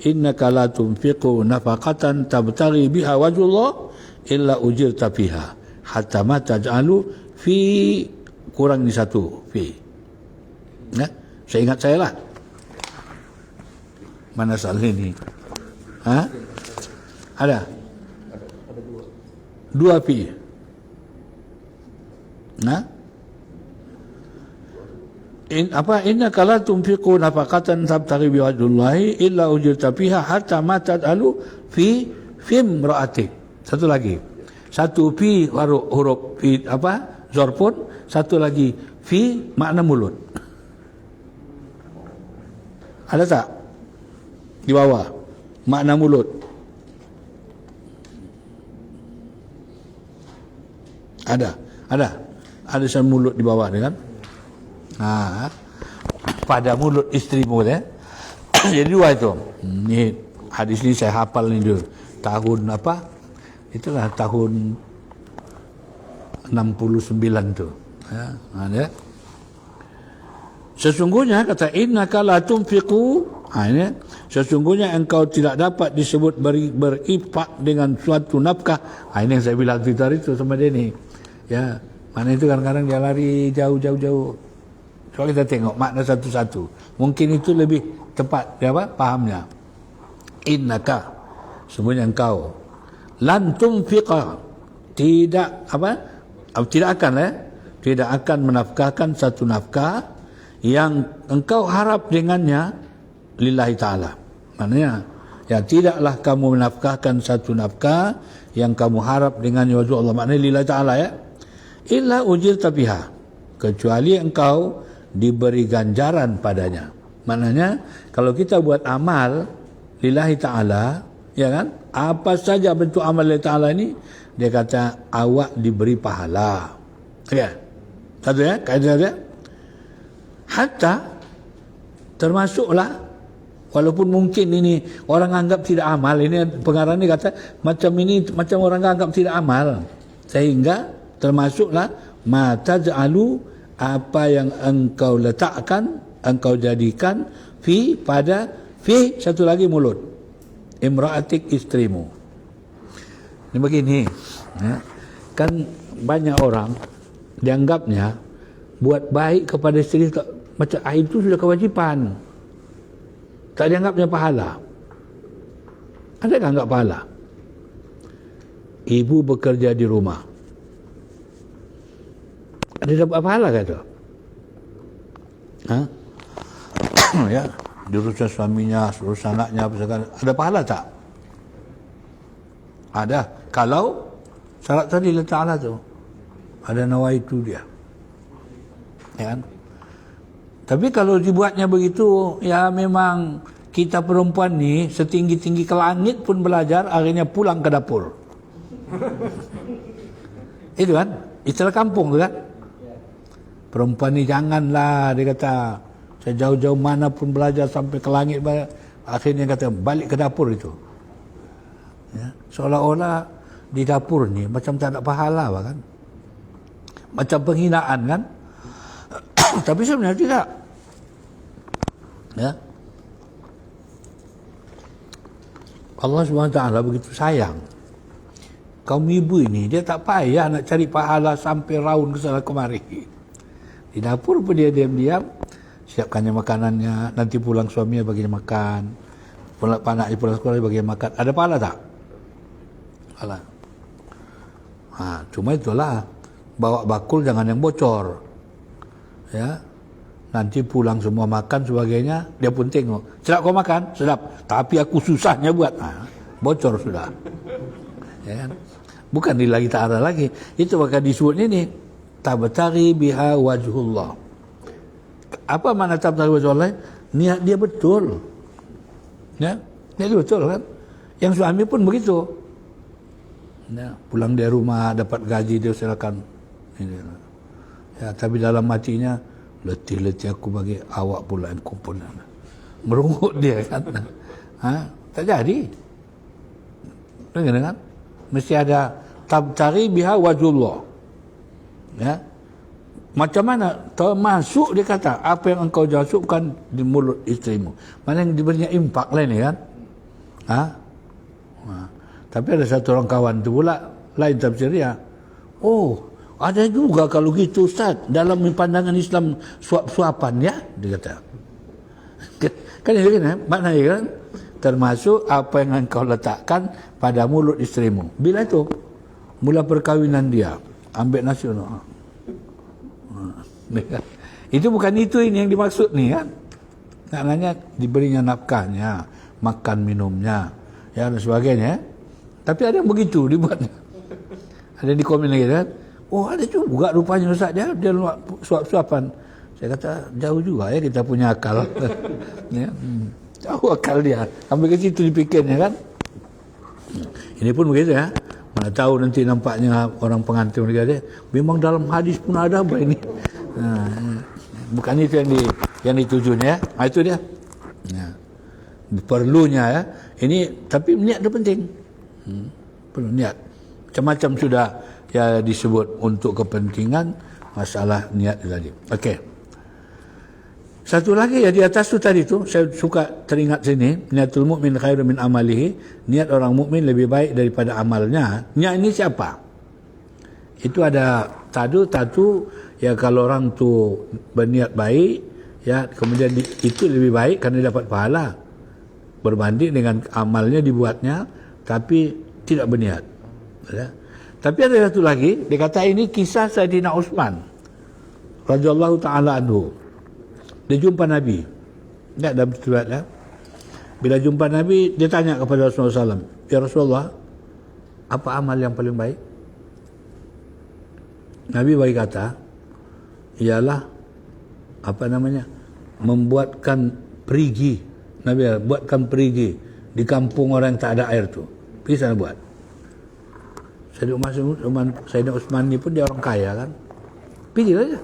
Innaka la tunfiqu nafaqatan tabtaghi biha wajhullah illa ujirta fiha. Hatta ma taj'alu fi, kurang ni 1 fi. Ya, saya ingat saya lah. Mana soal ini? Ada 2 fi. Innaka la tunfiqu nafaqatan tabtaghi bi wajhillahi illa ujirta fiha hatta ma taj'alu fi imra'atik. Satu lagi. 1 fi huruf fi zarfun, 1 lagi fi makna mulut. Ada tak? Di bawah makna mulut. Ada san mulut di bawah ni kan? Pada mulut istrimu ya. Jadi 2 itu. Ni hadis ni saya hafal ni dulu. Tahun apa? Itulah tahun 69 tu. Ya. Sesungguhnya kata innaka la tunfiqu Ini sesungguhnya engkau tidak dapat disebut berinfak dengan suatu nafkah. Ini yang saya bilang tadi itu sama dia ni. Ya, mana itu kadang-kadang dia lari jauh. Coba kita tengok makna satu-satu. Mungkin itu lebih tepat, ya apa? Pahamnya. Innaka, sebenarnya engkau lan tunfiqa, tidak akan menafkahkan satu nafkah yang engkau harap dengannya lillahi ta'ala. Maknanya, ya tidaklah kamu menafkahkan satu nafkah yang kamu harap dengannya wajah Allah. Maknanya lillahi ta'ala, ya. Illa ujirta biha, kecuali engkau diberi ganjaran padanya. Maknanya, kalau kita buat amal lillahi ta'ala, ya kan, apa saja bentuk amal lillahi ta'ala ini, dia kata awak diberi pahala. Ya, satu ya, kaedah dia. Hatta termasuklah, walaupun mungkin ini orang anggap tidak amal, ini pengarang ini kata macam orang anggap tidak amal, sehingga termasuklah ma taj'alu, apa yang engkau letakkan, engkau jadikan fi satu lagi mulut imra'atik, istrimu. Ini begini, ya. Kan banyak orang dianggapnya buat baik kepada istri macam itu sudah kewajipan, tak dianggapnya pahala. Ada tak anggap pahala? Ibu bekerja di rumah, ada dapat pahala ke tu? Ya, diurusan suaminya, urusan anaknya, ada pahala tak? Ada. Kalau syarat tadi Allah Ta'ala tu ada nawaitu dia, ya kan? Tapi kalau dibuatnya begitu, ya memang kita perempuan ni setinggi-tinggi ke langit pun belajar, akhirnya pulang ke dapur. Itu kan istilah kampung tu kan. Perempuan ni janganlah, dia kata saya jauh-jauh mana pun belajar sampai ke langit, akhirnya kata balik ke dapur itu. Ya, seolah-olah di dapur ni macam tak ada pahala kan, macam penghinaan kan. Tapi sebenarnya tidak, ya. Allah SWT begitu sayang kaum ibu ini, dia tak payah nak cari pahala sampai raun ke sana kemari. Di dapur pun dia diam-diam siapkannya makanannya, nanti pulang suaminya baginya makan, pulang anaknya pulang sekolah baginya makan. Ada pahala tak? Pahala. Cuma itulah, bawa bakul jangan yang bocor. Ya, nanti pulang semua makan sebagainya, dia pun tengok, sedap kau makan, sedap, tapi aku susahnya buat, bocor sudah. Ya kan? Bukan lillahi ta'ala lagi. Itu maka disebut ini tabtaghi biha wajhullah. Apa makna tabtaghi wajhullah? Niat dia betul, ya, niat dia betul kan. Yang suami pun begitu, ya, pulang dari rumah dapat gaji, dia silakan ini. Ya, tapi dalam hatinya, letih-letih aku bagi awak pula yang kumpul. Merungut dia kan. Tak jadi. Dengar kan? Mesti ada tabtaghi biha wajhullah. Ya. Macam mana? Termasuk dia kata, apa yang engkau masukkan di mulut istrimu. Mana yang diberinya impak lain ni kan? Tapi ada satu orang kawan tu pula, lain tafsir dia. Oh, ada juga kalau gitu Ustaz, dalam pandangan Islam suap-suapan, ya, dia kata. Kan itu kan, maknanya kan, termasuk apa yang engkau letakkan pada mulut istrimu. Bila itu mula perkahwinan dia, ambil nasi. Itu bukan itu ini yang dimaksud ni kan. Maknanya diberinya nafkahnya, makan minumnya, ya, dan sebagainya. Tapi ada yang begitu dibuatnya. Ada di komen lagi kan. Oh, ada juga rupanya Ustaz, dia suap-suapan. Saya kata jauh juga ya kita punya akal. Ya. Jauh akal dia. Sampai ke situ dipikirnya kan. Ini pun begitu ya. Mana tahu nanti nampaknya orang pengantin dia, memang dalam hadis pun ada apa ini. Bukan itu yang ditujunya ya. Itu dia. Ya. Perlunya ya. Ini tapi niat itu penting. Perlu niat. Macam-macam sudah ya disebut untuk kepentingan masalah niat tadi. Okey. Satu lagi ya di atas tu tadi tu, saya suka teringat sini, niatul mukmin khairun min amalihi, niat orang mukmin lebih baik daripada amalnya. Niat ini siapa? Itu ada tadu ya, kalau orang tu berniat baik ya, kemudian itu lebih baik karena dapat pahala berbanding dengan amalnya dibuatnya tapi tidak berniat ya. Tapi ada satu lagi, dia kata ini kisah Sayyidina Utsman radhiyallahu taala anhu. Dia jumpa Nabi. Tak dalam surat ya. Bila jumpa Nabi, dia tanya kepada Rasulullah SAW, "Ya Rasulullah, apa amal yang paling baik?" Nabi bagi kata, ialah membuatkan perigi. Nabi buatkan perigi di kampung orang yang tak ada air tu. Pergi sana buat. Sayyidina Utsman ni pun dia orang kaya kan. Pergi saja.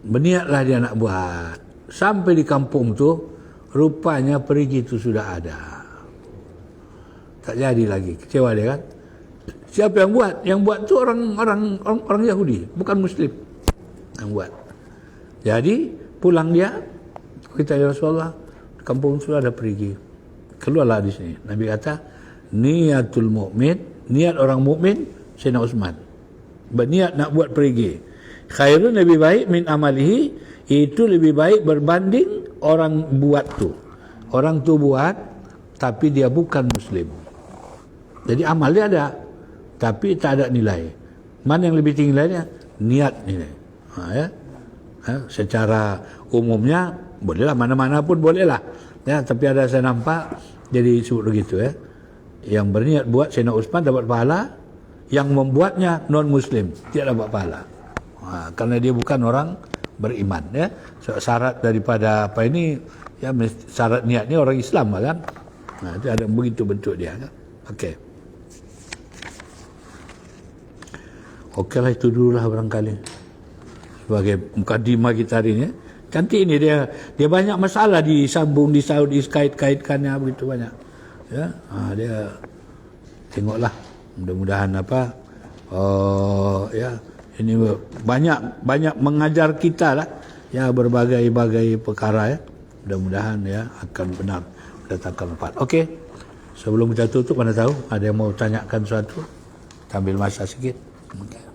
Berniatlah dia nak buat. Sampai di kampung tu, rupanya perigi itu sudah ada. Tak jadi lagi. Kecewa dia kan. Siapa yang buat? Yang buat tu orang Yahudi, bukan Muslim yang buat. Jadi pulang dia, kita ya Rasulullah, di kampung sudah ada perigi. Keluarlah di sini. Nabi kata, niatul mukmin, niat orang mukmin, Sayyidina Utsman. Berniat nak buat perigi. Khairun lebih baik min amalihi, itu lebih baik berbanding orang buat tu. Orang tu buat tapi dia bukan Muslim. Jadi amal dia ada tapi tak ada nilai. Mana yang lebih tinggi nilainya? Niat nilai. Ya. Secara umumnya bolehlah, mana-mana pun bolehlah. Ya, tapi ada saya nampak jadi disebut begitu ya. Yang berniat buat Sayyidina Utsman dapat pahala, yang membuatnya non-Muslim tidak dapat pahala. Karena dia bukan orang beriman ya. Syarat daripada apa ini ya, syarat niatnya orang Islam kan. Itu ada begitu bentuk dia kan. Okeylah, itu dululah barangkali sebagai mukadimah kita hari ini. Cantik ini dia banyak masalah disambung dikait-kaitkannya begitu banyak. Ya, dia tengoklah mudah-mudahan ya, ini banyak mengajar kita lah ya, berbagai perkara ya. Mudah-mudahan ya akan benar mendatangkan manfaat. Okey. Sebelum kita tutup, mana tahu ada yang mau tanyakan sesuatu? Ambil masa sikit. Okay.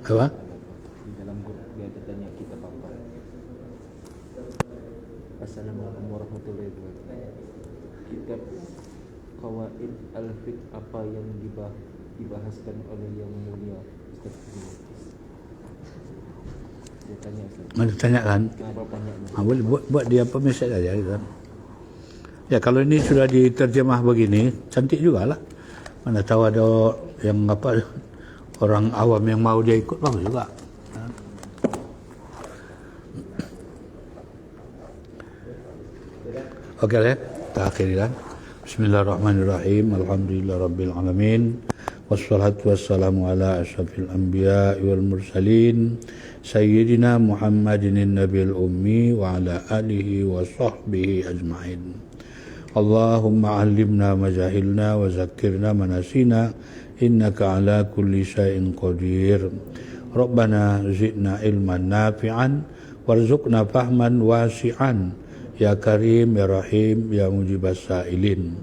Apa? Di dalam grup dia tanya kita apa? Assalamualaikum warahmatullahi wabarakatuh. Kitab Qawaid Al-Fiqh apa yang dibahaskan oleh Yang Mulia Ustaz Fiqh? Dia tanya Ustaz. Mana tanyakan? Apa pertanyaannya? Boleh buat dia apa mesej aja gitu. Ya, kalau ini sudah diterjemah begini, cantik jugalah. Mana tahu ada yang orang awam yang mau dia ikut, bagus juga. Okey lah, kita akhirilah. Bismillahirrahmanirrahim. Alhamdulillahirabbil alamin. Wassalatu wassalamu ala asyrafil anbiya'i wal mursalin sayyidina Muhammadin nabiyil ummi wa ala alihi wa sahbihi ajma'in. Allahumma 'allimna ma jahilna wa zakkirna ma nasina innaka ala kulli syai'in qadir. Rabbana zidna ilman nafi'an warzuqna fahman wasi'an ya karim ya rahim ya mujibas sa'ilin.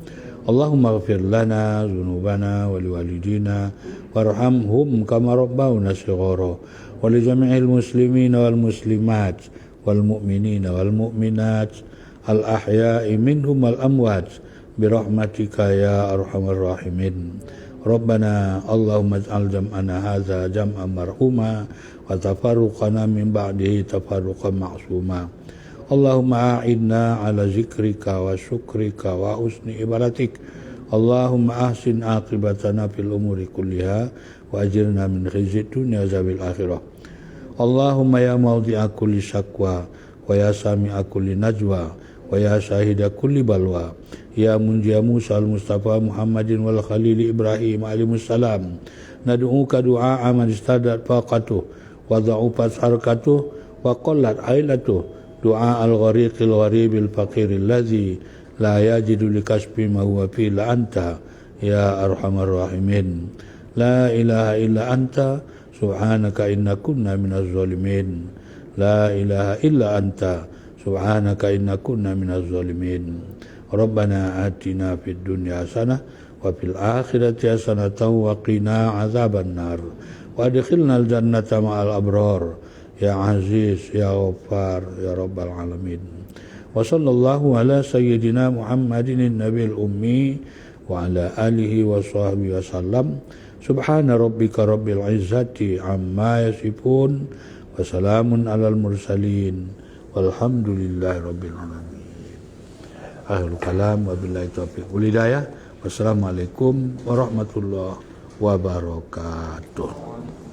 Allahumma ighfir lana dhunubana wa liwalidina warhamhum kama rabbawna shighara wa li jami'il muslimina wal muslimat wal mu'minina wal mu'minat al ahya'i minhum wal amwat bi rahmatika ya arhamar rahimin. Rabbana Allahumma ij'al jam'ana hadza jam'an marhuma wa tafarruqana min ba'dihi tafarruqan ma'suma. Allahumma a'inna ala zikrika wa syukrika wa husni ibadatik. Allahumma ahsin aqibatana fil umuri kulliha wa ajirna min khizyid dunya zabil akhirah. Allahumma ya mawdi'a kulli syakwa wa ya sami'a kulli najwa wa ya syahida kulli balwa ya munjiya Musa al-Mustafa Muhammadin wal Khalil Ibrahim alaihissalam nad'uka du'a man istadat faqatuh wa dha'ufat harkatuh wa qallat ailatuh du'a al-ghariqil gharibil faqiril ladzi la yajidu likasbi ma huwa fi la anta ya arhamar rahimin. La ilaha illa anta subhanaka inna kunna minaz zalimin. La ilaha illa anta subhanaka inna kunna minaz zalimin. Rabbana atina fid dunya hasanah wa fil akhirati hasanatan wa qina azaban nar wa adkhilnal jannata ma'al abrar ya aziz ya ghaffar ya rabbal alamin. Wa sallallahu ala sayyidina Muhammadin nabiyil ummi wa ala alihi wa sahbihi wa sallam. Subhana rabbika rabbil izzati amma yasifun wa salamun alal mursalin walhamdulillahi rabbil alamin. Akhirul kalam wabillahi taufiq wal hidayah. Wassalamualaikum warahmatullahi wabarakatuh.